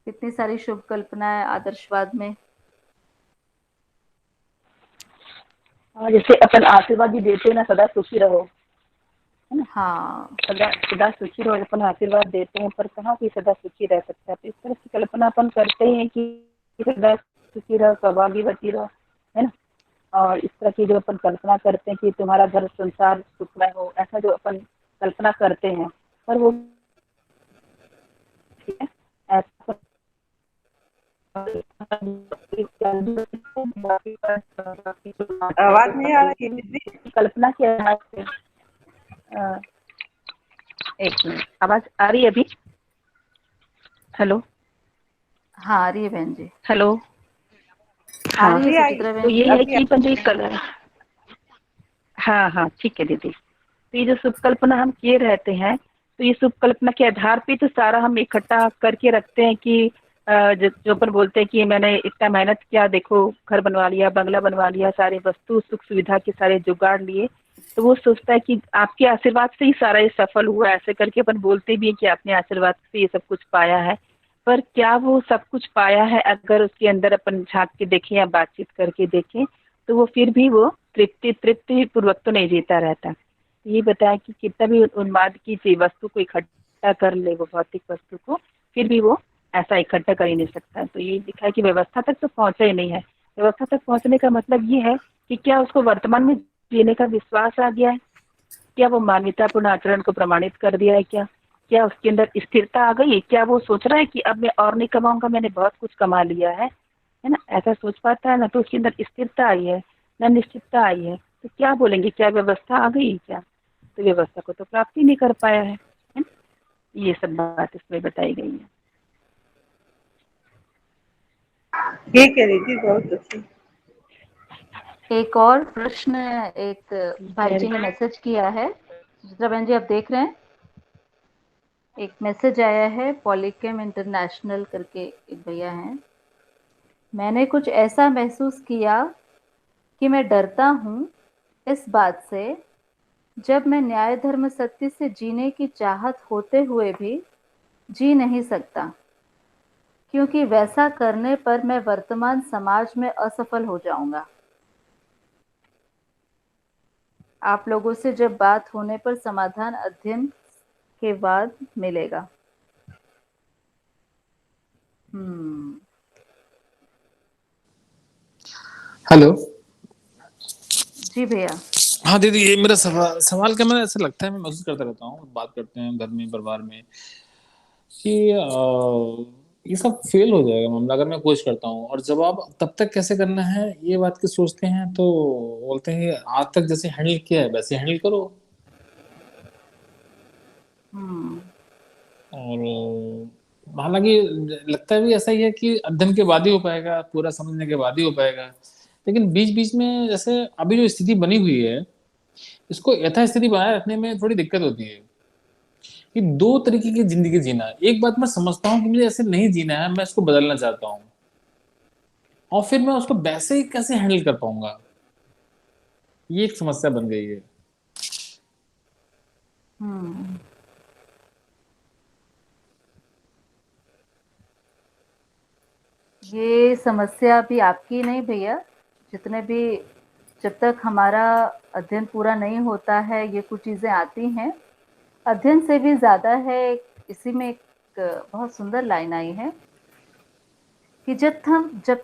इतनी सारी शुभ कल्पनाएं आदर्शवाद में। जैसे अपन आशीर्वाद भी देते हैं ना, सदा सुखी रहो, है ना। हाँ, सदा सदा सुखी रहो अपन आशीर्वाद देते हैं, पर कहाँ कोई सदा सुखी रह सकता है। तो इस तरह की कल्पना अपन करते हैं कि सदा सुखी रहो, सौभाग्यवती रहो, है ना। और इस तरह की जो अपन कल्पना करते हैं कि तुम्हारा घर संसार सुखमय हो, ऐसा जो अपन कल्पना करते हैं, पर वो ऐसा आवाज नहीं आ रही दीदी, कल्पना के आधार से। एक मिनट, आवाज आ रही है अभी? हेलो, हाँ आ रही है बहन जी। हेलो, आ रही है सुचित्रा बहन। तो ये है कि अपन जो कलर, हाँ हाँ ठीक है दीदी। तो ये जो शुभ कल्पना हम किए रहते हैं, तो ये शुभ कल्पना के आधार पे तो सारा हम इकट्ठा करके रखते हैं कि जो अपन बोलते हैं कि मैंने इतना मेहनत किया, देखो घर बनवा लिया, बंगला बनवा लिया, सारे वस्तु सुख सुविधा के सारे जुगाड़ लिए, तो वो सोचता है कि आपके आशीर्वाद से ही सारा ये सफल हुआ। ऐसे करके अपन बोलते भी हैं कि आपने आशीर्वाद से ये सब कुछ पाया है, पर क्या वो सब कुछ पाया है? अगर उसके अंदर अपन झांक के देखें या बातचीत करके देखें, तो वो फिर भी वो तृप्ति पूर्वक तो नहीं जीता रहता। ये बताया कि कितना भी उन्माद की वस्तु को इकट्ठा कर ले, वो भौतिक वस्तु को, फिर भी वो ऐसा इकट्ठा कर ही नहीं सकता। तो ये दिखा है कि व्यवस्था तक तो पहुंचा ही नहीं है। व्यवस्था तक पहुंचने का मतलब ये है कि क्या उसको वर्तमान में जीने का विश्वास आ गया है, क्या वो मानवतापूर्ण आचरण को प्रमाणित कर दिया है, क्या उसके अंदर स्थिरता आ गई है, क्या वो सोच रहा है कि अब मैं और नहीं कमाऊंगा, मैंने बहुत कुछ कमा लिया है ना। ऐसा सोच पाता है ना, तो उसके अंदर स्थिरता आई है ना, निश्चितता आई है। तो क्या बोलेंगे, क्या व्यवस्था आ गई क्या? तो व्यवस्था को तो प्राप्त ही नहीं कर पाया है ना। ये सब बात इसमें बताई गई है। ठीक है दीदी, बहुत अच्छी। एक और प्रश्न, एक भाई जी ने मैसेज किया है, सुचित्रा बहन जी आप देख रहे हैं, एक मैसेज आया है, पॉलीकेम इंटरनेशनल करके एक भैया हैं। मैंने कुछ ऐसा महसूस किया कि मैं डरता हूँ इस बात से, जब मैं न्याय धर्म सत्य से जीने की चाहत होते हुए भी जी नहीं सकता, क्योंकि वैसा करने पर मैं वर्तमान समाज में असफल हो जाऊंगा। आप लोगों से जब बात होने पर समाधान अध्ययन के बाद मिलेगा। हेलो। जी भैया। हाँ दीदी, ये मेरा सवाल क्या, मैं ऐसा लगता है, मैं महसूस करता रहता हूँ, बात करते हैं घर में परिवार में कि ये सब फेल हो जाएगा मामला अगर मैं कोशिश करता हूँ, और जवाब तब तक कैसे करना है ये बात की सोचते हैं तो बोलते हैं आज तक जैसे हैंडल किया है वैसे हैंडल करो। और हालांकि लगता है भी ऐसा ही है कि अध्ययन के बाद ही हो पाएगा, पूरा समझने के बाद ही हो पाएगा, लेकिन बीच बीच में जैसे अभी जो स्थिति बनी हुई है इसको यथास्थिति बनाए रखने में थोड़ी दिक्कत होती है कि दो तरीके की जिंदगी जीना। एक बात मैं समझता हूँ कि मुझे ऐसे नहीं जीना है, मैं इसको बदलना चाहता हूँ, और फिर मैं उसको वैसे ही कैसे हैंडल कर पाऊंगा, ये एक समस्या बन गई है। ये समस्या भी आपकी नहीं भैया, जितने भी, जब तक हमारा अध्ययन पूरा नहीं होता है ये कुछ चीज़ें आती हैं। अध्ययन से भी ज़्यादा है, इसी में एक बहुत सुंदर लाइन आई है कि जब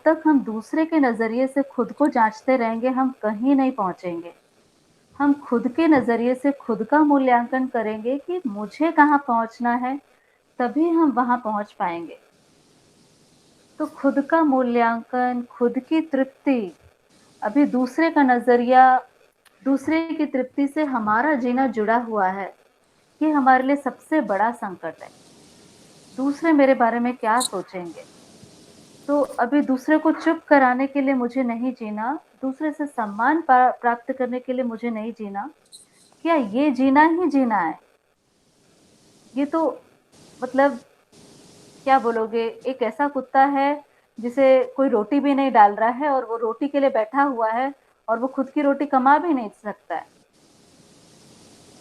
तक हम दूसरे के नज़रिए से खुद को जांचते रहेंगे हम कहीं नहीं पहुंचेंगे। हम खुद के नज़रिए से खुद का मूल्यांकन करेंगे कि मुझे कहाँ पहुंचना है, तभी हम वहां पहुंच पाएंगे। तो खुद का मूल्यांकन, खुद की तृप्ति, अभी दूसरे का नज़रिया, दूसरे की तृप्ति से हमारा जीना जुड़ा हुआ है, ये हमारे लिए सबसे बड़ा संकट है। दूसरे मेरे बारे में क्या सोचेंगे, तो अभी दूसरे को चुप कराने के लिए मुझे नहीं जीना, दूसरे से सम्मान प्राप्त करने के लिए मुझे नहीं जीना। क्या ये जीना ही जीना है? ये तो मतलब क्या बोलोगे, एक ऐसा कुत्ता है जिसे कोई रोटी भी नहीं डाल रहा है और वो रोटी के लिए बैठा हुआ है और वो खुद की रोटी कमा भी नहीं सकता है।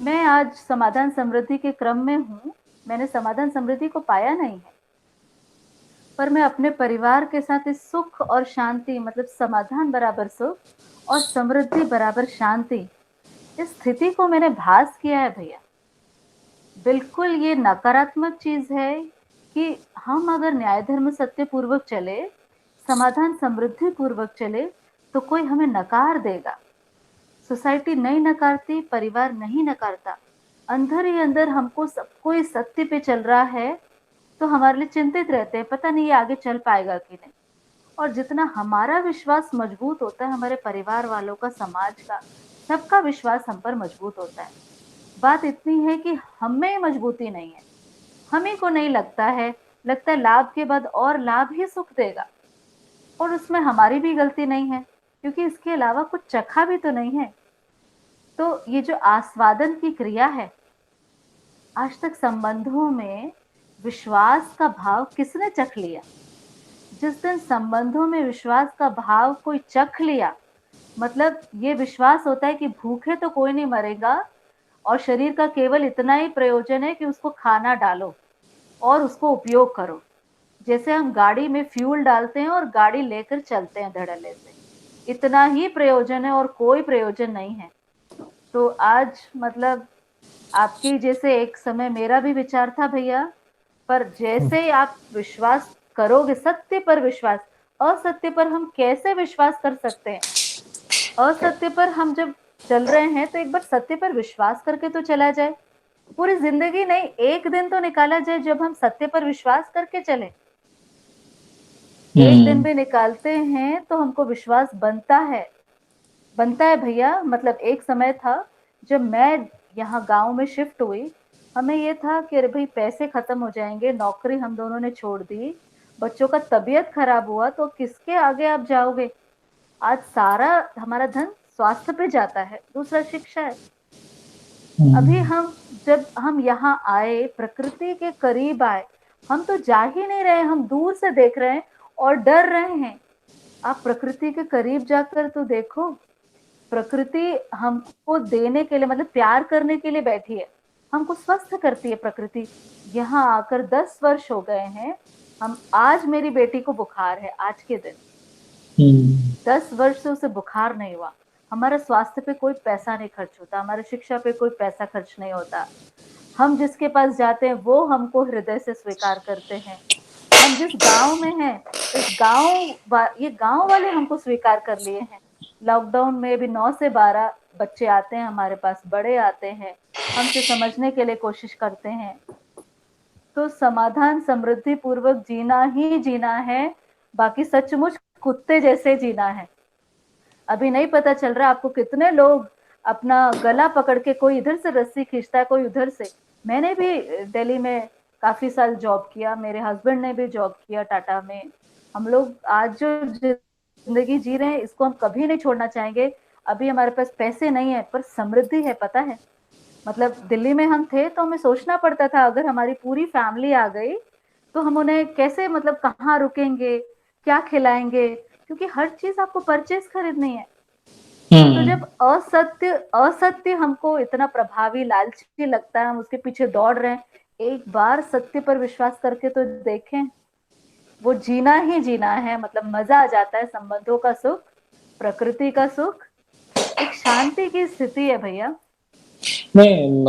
मैं आज समाधान समृद्धि के क्रम में हूँ, मैंने समाधान समृद्धि को पाया नहीं है, पर मैं अपने परिवार के साथ इस सुख और शांति, मतलब समाधान बराबर सुख और समृद्धि बराबर शांति, इस स्थिति को मैंने भास किया है भैया। बिल्कुल ये नकारात्मक चीज है कि हम अगर न्याय धर्म सत्य पूर्वक चले, समाधान समृद्धि पूर्वक चले, तो कोई हमें नकार देगा। सोसाइटी नहीं नकारती, परिवार नहीं नकारता, अंदर ही अंदर हमको सब कोई सत्य पे चल रहा है तो हमारे लिए चिंतित रहते हैं, पता नहीं ये आगे चल पाएगा कि नहीं। और जितना हमारा विश्वास मजबूत होता है, हमारे परिवार वालों का, समाज का, सबका विश्वास हम पर मजबूत होता है। बात इतनी है कि हमें मजबूती नहीं है, हमें को नहीं लगता है, लगता है लाभ के बाद और लाभ ही सुख देगा, और उसमें हमारी भी गलती नहीं है क्योंकि इसके अलावा कुछ चखा भी तो नहीं है। तो ये जो आस्वादन की क्रिया है, आज तक संबंधों में विश्वास का भाव किसने चख लिया? जिस दिन संबंधों में विश्वास का भाव कोई चख लिया, मतलब ये विश्वास होता है कि भूखे तो कोई नहीं मरेगा और शरीर का केवल इतना ही प्रयोजन है कि उसको खाना डालो और उसको उपयोग करो। जैसे हम गाड़ी में फ्यूल डालते हैं और गाड़ी लेकर चलते हैं धड़ल्ले से, इतना ही प्रयोजन है और कोई प्रयोजन नहीं है। तो आज मतलब आपकी जैसे एक समय मेरा भी विचार था भैया, पर जैसे आप विश्वास करोगे, सत्य पर विश्वास, असत्य पर हम कैसे विश्वास कर सकते हैं? असत्य पर हम जब चल रहे हैं तो एक बार सत्य पर विश्वास करके तो चला जाए। पूरी जिंदगी नहीं, एक दिन तो निकाला जाए जब हम सत्य पर विश्वास करके चले। एक दिन भी निकालते हैं तो हमको विश्वास बनता है भैया। मतलब एक समय था जब मैं यहाँ गांव में शिफ्ट हुई हमें ये था कि अरे भाई पैसे खत्म हो जाएंगे, नौकरी हम दोनों ने छोड़ दी, बच्चों का तबीयत खराब हुआ तो किसके आगे आप जाओगे। आज सारा हमारा धन स्वास्थ्य पे जाता है, दूसरा शिक्षा है। अभी हम जब हम यहाँ आए, प्रकृति के करीब आए, हम तो जा ही नहीं रहे, हम दूर से देख रहे हैं और डर रहे हैं। आप प्रकृति के करीब जाकर तो देखो, प्रकृति हमको देने के लिए, मतलब प्यार करने के लिए बैठी है, हमको स्वस्थ करती है प्रकृति। यहाँ आकर 10 वर्ष हो गए हैं, हम आज मेरी बेटी को बुखार है आज के दिन, 10 वर्ष से उसे बुखार नहीं हुआ। हमारा स्वास्थ्य पे कोई पैसा नहीं खर्च होता, हमारा शिक्षा पे कोई पैसा खर्च नहीं होता। हम जिसके पास जाते हैं वो हमको हृदय से स्वीकार करते हैं। हम जिस गांव में हैं, ये गांव वाले हमको स्वीकार कर लिए हैं। लॉकडाउन में भी 9 से 12 बच्चे आते हैं हमारे पास, बड़े आते हैं, हमसे समझने के लिए कोशिश करते हैं। तो समाधान समृद्धि पूर्वक जीना ही जीना है, बाकी सचमुच कुत्ते जैसे जीना है। अभी नहीं पता चल रहा आपको कितने लोग अपना गला पकड़ के, कोई इधर से रस्सी खींचता है, कोई उधर से। मैंने भी दिल्ली में काफी साल जॉब किया, मेरे हस्बैंड ने भी जॉब किया टाटा में। हम लोग आज जो जिंदगी जी रहे हैं इसको हम कभी नहीं छोड़ना चाहेंगे। अभी हमारे पास पैसे नहीं है पर समृद्धि है, पता है। मतलब दिल्ली में हम थे तो हमें सोचना पड़ता था अगर हमारी पूरी फैमिली आ गई तो हम उन्हें कैसे, मतलब कहाँ रुकेंगे, क्या खिलाएंगे, क्योंकि हर चीज आपको परचेज खरीदनी है। तो जब असत्य हमको इतना प्रभावी, लालची लगता है, हम उसके पीछे दौड़ रहे हैं, एक बार सत्य पर विश्वास करके तो देखें, वो जीना ही जीना है। मतलब मजा आ जाता है, संबंधों का सुख, प्रकृति का सुख, एक शांति की स्थिति है भैया। नहीं,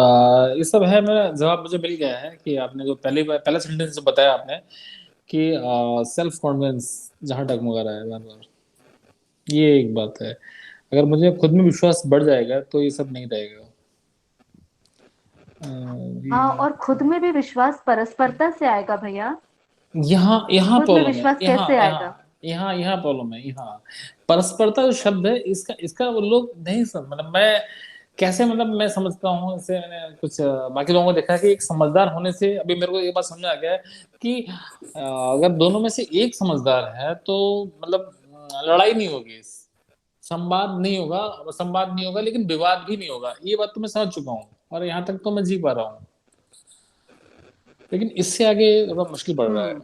ये सब है। मेरा जवाब मुझे मिल गया है कि आपने जो पहला सेंटेंस बताया आपने कि सेल्फ कॉन्फिडेंस जहाँ डगमगा रहा है बार बार, ये एक बात है। अगर मुझे खुद में विश्वास बढ़ जाएगा तो ये सब नहीं रहेगा। हाँ, और खुद में भी विश्वास परस्परता से आएगा भैया। यहाँ खुद में प्रॉब्लम है। विश्वास कैसे आएगा? यहाँ प्रॉब्लम है। यहाँ परस्परता जो शब्द है, इसका वो लोग नहीं समझ, मतलब मैं कैसे, मतलब मैं समझता हूँ इसे। मैंने कुछ बाकी लोगों को देखा है कि एक समझदार होने से, अभी मेरे को ये बात समझ आ गया है कि अगर दोनों में से एक समझदार है तो मतलब लड़ाई नहीं होगी, संवाद नहीं होगा, लेकिन विवाद भी नहीं होगा। ये बात तो मैं समझ चुका हूँ और यहाँ तक तो मैं जी पा रहा हूँ, लेकिन इससे आगे थोड़ा मुश्किल पड़ रहा है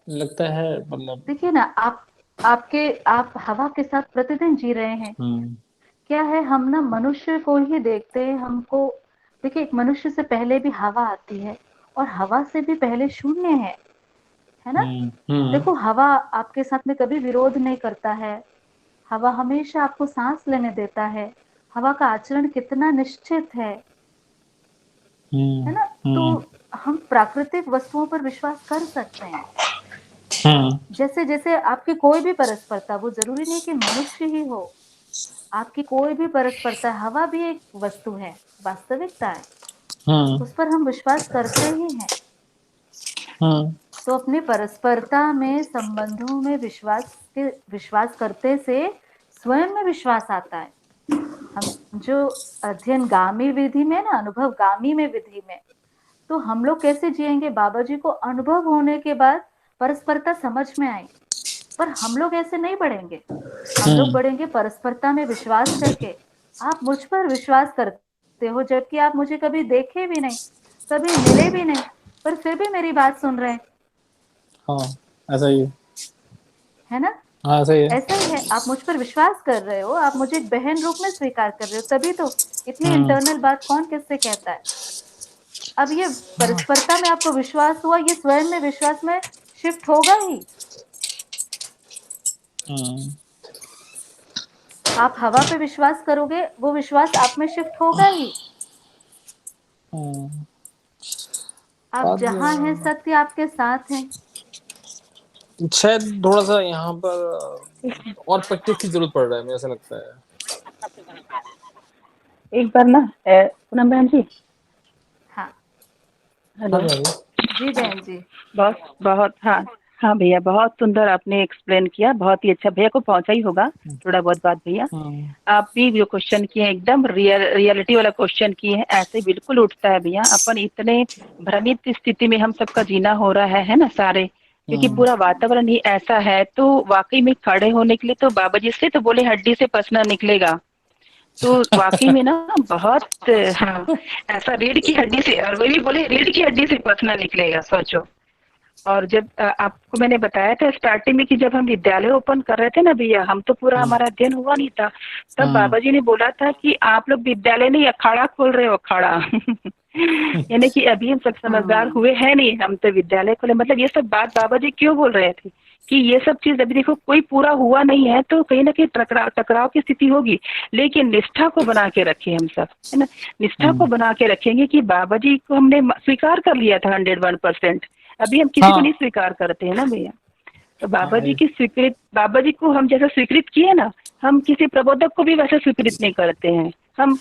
लगता है। मतलब देखिए ना, आप हवा के साथ प्रतिदिन जी रहे हैं। क्या है, हम ना मनुष्य को ही देखते हैं। हमको देखिए, एक मनुष्य से पहले भी हवा आती है और हवा से भी पहले शून्य है ना। देखो, हवा आपके साथ में कभी विरोध नहीं करता है, हवा हमेशा आपको सांस लेने देता है। हवा का आचरण कितना निश्चित है ना। तो हम प्राकृतिक वस्तुओं पर विश्वास कर सकते हैं। जैसे जैसे आपकी कोई भी परस्परता, वो जरूरी नहीं कि मनुष्य ही हो, आपकी कोई भी परस्परता, हवा भी एक वस्तु है, वास्तविकता है, उस पर हम विश्वास करते ही हैं। तो अपनी परस्परता में, संबंधों में विश्वास करते से स्वयं में विश्वास आता है। हम जो अध्ययन गामी विधि में ना, अनुभव गामी में विधि में, तो हम लोग कैसे जिएंगे? बाबा जी को अनुभव होने के बाद परस्परता समझ में आई, पर हम लोग ऐसे नहीं बढ़ेंगे। हम लोग बढ़ेंगे परस्परता में विश्वास करके। आप मुझ पर विश्वास करते हो जबकि आप मुझे कभी देखे भी नहीं, कभी मिले भी नहीं, पर फिर भी मेरी बात सुन रहे हैं। हाँ, ऐसा ही है ना। हाँ, सही है। ऐसा ही है, आप मुझ पर विश्वास कर रहे हो, आप मुझे एक बहन रूप में स्वीकार कर रहे हो, तभी तो। इतनी इंटरनल बात कौन किससे कहता है? अब ये परस्परता में आपको विश्वास हुआ, ये स्वयं में विश्वास में शिफ्ट होगा ही। आप हवा पे विश्वास करोगे, वो विश्वास आप में शिफ्ट होगा ही। आप जहाँ हैं, सत्य आपके साथ है। शायद थोड़ा सा यहाँ पर और प्रैक्टिस की जरूरत पड़ रहा है, मुझे ऐसा लगता है। एक बार ना पूनम बहन जी। हाँ, हेलो जी बहन जी। बहुत हाँ, हाँ भैया, बहुत सुंदर आपने एक्सप्लेन किया, बहुत ही अच्छा। भैया को पहुंचा ही होगा थोड़ा बहुत बात भैया। आप भी जो क्वेश्चन किए हैं एकदम रियलिटी वाला क्वेश्चन किए हैं, ऐसे बिल्कुल उठता है भैया। अपन इतने भ्रमित स्थिति में हम सबका जीना हो रहा है ना सारे, क्योंकि पूरा वातावरण ही ऐसा है। तो वाकई में खड़े होने के लिए तो बाबा जी से तो बोले हड्डी से पसीना निकलेगा, तो वाकई में ना बहुत, हाँ, ऐसा रीढ़ की हड्डी से, और वही बोले रीढ़ की हड्डी से पसीना निकलेगा, सोचो। और जब आपको मैंने बताया था स्टार्टिंग में कि जब हम विद्यालय ओपन कर रहे थे ना भैया, हम तो पूरा हमारा अध्ययन हुआ नहीं था, तब बाबा जी ने बोला था कि आप लोग विद्यालय नहीं अखाड़ा खोल रहे हो, अखाड़ा। यानी कि अभी हम सब समझदार हुए हैं नहीं, हम तो विद्यालय खोले। मतलब ये सब बात बाबा जी क्यों बोल रहे थे कि ये सब चीज अभी देखो कोई पूरा हुआ नहीं है, तो कहीं ना कहीं टकराव की स्थिति होगी, लेकिन निष्ठा को बना के रखे हम सब, है ना। निष्ठा को बना के रखेंगे कि बाबा जी को हमने स्वीकार कर लिया था 101%। अभी हम किसी को नहीं स्वीकार करते हैं ना भैया। तो बाबा जी की स्वीकृत, बाबा जी को हम जैसा स्वीकृत किए ना, हम किसी प्रबोधक को भी वैसे स्वीकृत नहीं करते हैं। हम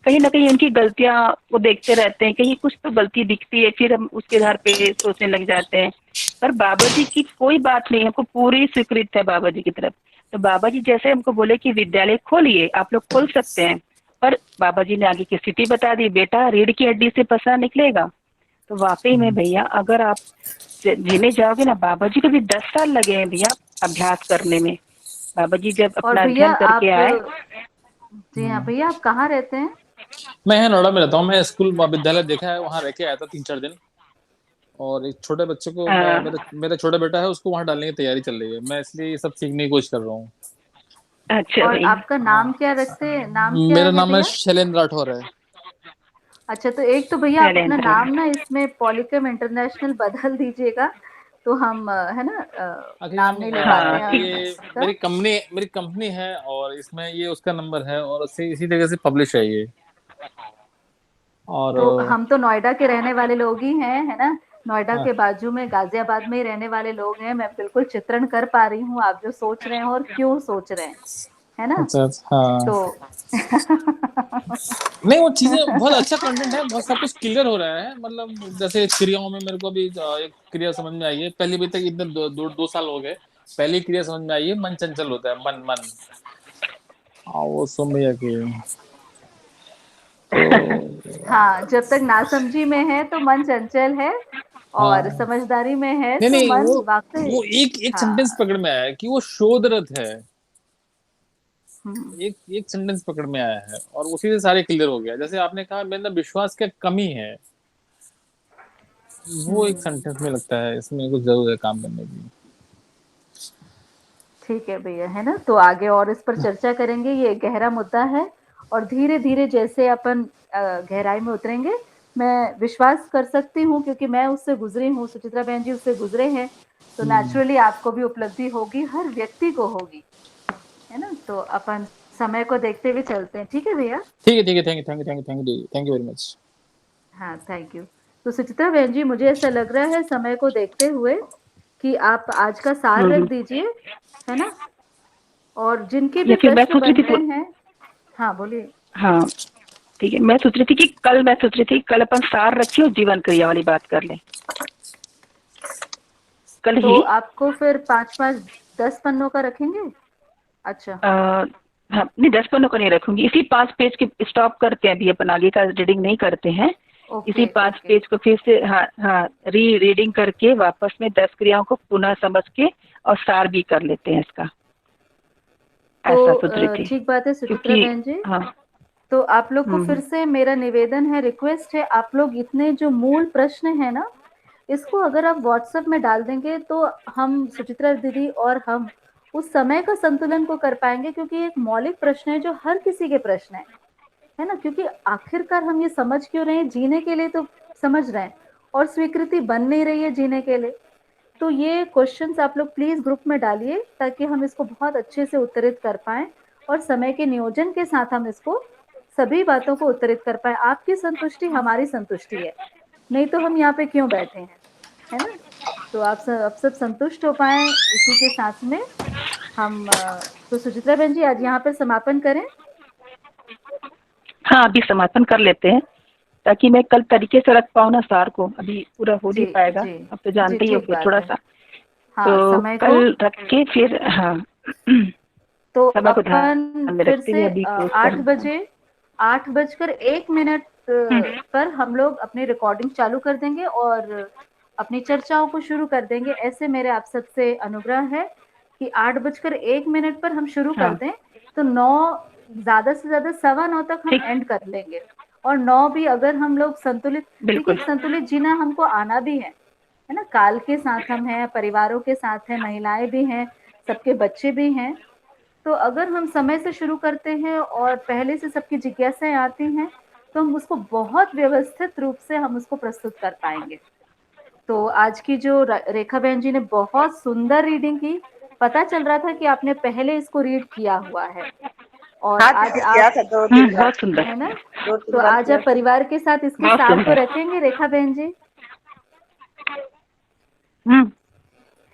कहीं ना कहीं उनकी गलतियां वो देखते रहते हैं, कहीं कुछ तो गलती दिखती है, फिर हम उसके आधार पे सोचने लग जाते हैं। पर बाबा जी की कोई बात नहीं, हमको पूरी स्वीकृत है बाबा जी की तरफ। तो बाबा जी जैसे हमको बोले कि विद्यालय खोलिए, आप लोग खोल सकते हैं, पर बाबा जी ने आगे की स्थिति बता दी, बेटा रीढ़ की हड्डी से पसीना निकलेगा। तो वाकई में भैया अगर आप जीने जाओगे ना, बाबा जी को भी 10 साल लगे हैं भैया अभ्यास करने में। बाबा जी जब और अपना भैया अध्ययन करके आप, आए। जी हाँ भैया, आप कहाँ रहते हैं? मैं यहाँ नोएडा में रहता हूँ। मैं स्कूल विद्यालय देखा है, वहाँ रह के आया था 3-4 दिन। और एक छोटे बच्चे को मेरा छोटा बेटा है, उसको वहाँ डालने की तैयारी चल रही है। मैं इसलिए ये सब सीखने की कोशिश कर रहा हूँ। अच्छा और भैया, आपका नाम क्या रखते हैं, नाम क्या मेरा है नाम है भैया? शैलेंद्र राठौर है। अच्छा, तो एक तो भैया आप अपना शैलेंद्र। नाम ना इसमें पॉलीकम इंटरनेशनल बदल दीजिएगा, तो हम है ना आखिर नाम हम नहीं ले पाते हैं ये उसका। मेरी कंपनी है, और इसमें ये उसका नंबर है, और इसी तरह से पब्लिश है ये। और तो हम तो नोएडा के रहने वाले लोग ही हैं, है ना। नोएडा हाँ, के बाजू में गाजियाबाद में ही रहने वाले लोग हैं। मैं बिल्कुल चित्रण कर पा रही हूँ आप जो सोच रहे हैं और क्यों सोच रहे हैं, है ना। अच्छा हाँ। तो नहीं, वो चीजें बहुत अच्छा कंटेंट है, बहुत सब कुछ क्लियर हो रहा है। मतलब जैसे क्रियाओं में मेरे को अभी एक क्रिया समझ में आई है। पहले भी तक इतने 2 साल हो गए, पहली क्रिया समझ में आई है, मन चंचल होता है, मन मन। हाँ, वो सुन की तो हाँ, जब तक नासमझी में है तो मन चंचल है, और हाँ। समझदारी में है नहीं तो नहीं, मन वो वाकई। वो एक एक सेंटेंस हाँ। पकड़ में आया है कि वो शोधरत है। हम्म। एक एक सेंटेंस पकड़ में आया है, और उसी से सारे क्लियर हो गया। जैसे आपने कहा मेरे अंदर विश्वास की कमी है, वो एक सेंटेंस में लगता है इसमें कुछ जरूर है काम करने की। ठीक है भैया, है ना। तो आगे और इस पर चर्चा करेंगे, ये गहरा मुद्दा है। और धीरे धीरे जैसे अपन गहराई में उतरेंगे, मैं विश्वास कर सकती हूँ क्योंकि मैं उससे गुजरी हूँ, सुचित्रा बहन जी उससे गुजरे हैं, तो नेचुरली आपको भी उपलब्धि होगी, हर व्यक्ति को होगी, है ना। तो अपन समय को देखते हुए चलते हैं, ठीक है भैया। ठीक है, ठीक है, थैंक यू वेरी मच। हाँ, थैंक यू। तो सुचित्रा बहन जी, मुझे ऐसा लग रहा है समय को देखते हुए कि आप आज का सार रख दीजिए, है ना। और जिनके भी या फिर मैं प्रश्न सोच रही बन थी, रहे हैं, हाँ बोलिए। हाँ ठीक है, मैं सोच रही थी कि कल अपन सार रखिए और जीवन क्रिया वाली बात कर लें कल तो ही। आपको फिर 5-5 10 पन्नों का रखेंगे? अच्छा। हाँ, नहीं 10 पन्नों का नहीं रखूंगी, इसी 5 पेज के स्टॉप करते हैं अभी, अपन आगे का रीडिंग नहीं करते हैं। इसी ओके 5 ओके। पेज को फिर से, हाँ हाँ, रीडिंग करके वापस में 10 क्रियाओं को पुनः समझ के और सार भी कर लेते हैं इसका, ऐसा सोच रही तो थी। ठीक बात है सुचित्रा क्योंकि बहन जी। हाँ, तो आप लोग को फिर से मेरा निवेदन है, रिक्वेस्ट है, आप लोग इतने जो मूल प्रश्न है ना, इसको अगर आप व्हाट्सएप में डाल देंगे तो हम सुचित्रा दीदी और हम उस समय का संतुलन को कर पाएंगे, क्योंकि एक मौलिक प्रश्न है जो हर किसी के प्रश्न है ना। क्योंकि आखिरकार हम ये समझ क्यों रहे हैं, जीने के लिए तो समझ रहे हैं, और स्वीकृति बन नहीं रही है जीने के लिए। तो ये क्वेश्चंस आप लोग प्लीज ग्रुप में डालिए ताकि हम इसको बहुत अच्छे से उत्तरित कर पाएं, और समय के नियोजन के साथ हम इसको सभी बातों को उत्तरित कर पाए। आपकी संतुष्टि हमारी संतुष्टि है, नहीं तो हम यहाँ पे क्यों बैठे हैं, है ना। तो आप सब संतुष्ट हो पाए इसी के साथ में हम तो सुचित्रा बहन जी आज यहाँ पर समापन करें। हाँ, अभी समापन कर लेते हैं ताकि मैं कल तरीके से रख पाऊँ ना सार को, अभी पूरा हो नहीं जी पाएगा। जी अब तो जी, जानते ही हो ठीक फिर बात थोड़ा है। सा। हाँ तो समय को कल रख के फिर हाँ तो सभा को अपन ध्यान में फिर रखते से हुए अभी क्लोज 8 बजे 8:01 पर हम लोग अपनी रिकॉर्डिंग चालू कर देंगे और अपनी चर्चाओं को शुरू कर देंगे। ऐसे मेरे आप सबसे अनुग्रह है कि 8:01 पर हम शुरू कर हाँ दें, तो 9 ज़्यादा से ज़्यादा 9:15 तक हम ठीक एंड कर लेंगे। और 9 भी अगर हम लोग संतुलित, देखिए बिल्कुल संतुलित जीना हमको आना भी है ना? काल के साथ हम हैं, परिवारों के साथ हैं, महिलाएं भी हैं, सबके बच्चे भी हैं। तो अगर हम समय से शुरू करते हैं और पहले से सबकी जिज्ञासाएं आती हैं, तो हम उसको बहुत व्यवस्थित रूप से हम उसको प्रस्तुत कर पाएंगे। तो आज की जो रेखा बहन जी ने बहुत सुंदर रीडिंग की, पता चल रहा था कि आपने पहले इसको रीड किया हुआ है और हाँ आज दीदी किया आप, था 2-3 बार, बहुत सुंदर है ना? 2-3 तो बार आज किया आप था। परिवार के साथ इसके बहुत सार को सुंदर रखेंगे रेखा बहन जी, हम्म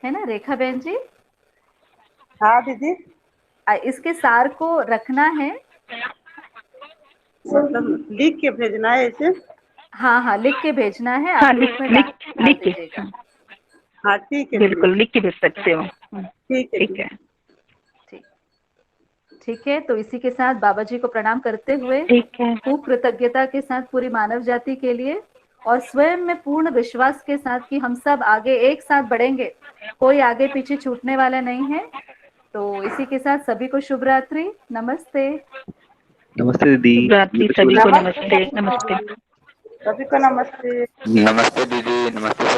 है ना रेखा बहन जी? हाँ दीदी, इसके सार को रखना है। मतलब लिख के भेजना है इसे। हाँ हाँ, लिख के भेजना है, आप हाँ ग्रुप में लिख डाल लिख के दीजिएगा। हाँ ठीक है दीदी, बिल्कुल लिख के भेज सकते हो ठीक है ठीक दीदी। है ठीक ठीक है। तो इसी के साथ बाबा जी को प्रणाम करते हुए, ठीक है खूब कृतज्ञता के साथ पूरी मानव जाति के लिए और स्वयं में पूर्ण विश्वास के साथ कि हम सब आगे एक साथ बढ़ेंगे, कोई आगे पीछे छूटने वाला नहीं है। तो इसी के साथ सभी को शुभ रात्रि, नमस्ते। नमस्ते दीदी। शुभ रात्रि सभी को, नमस्ते नमस्ते नमस्ते। सभी को, नमस्ते। नमस्ते दीदी, नमस्ते।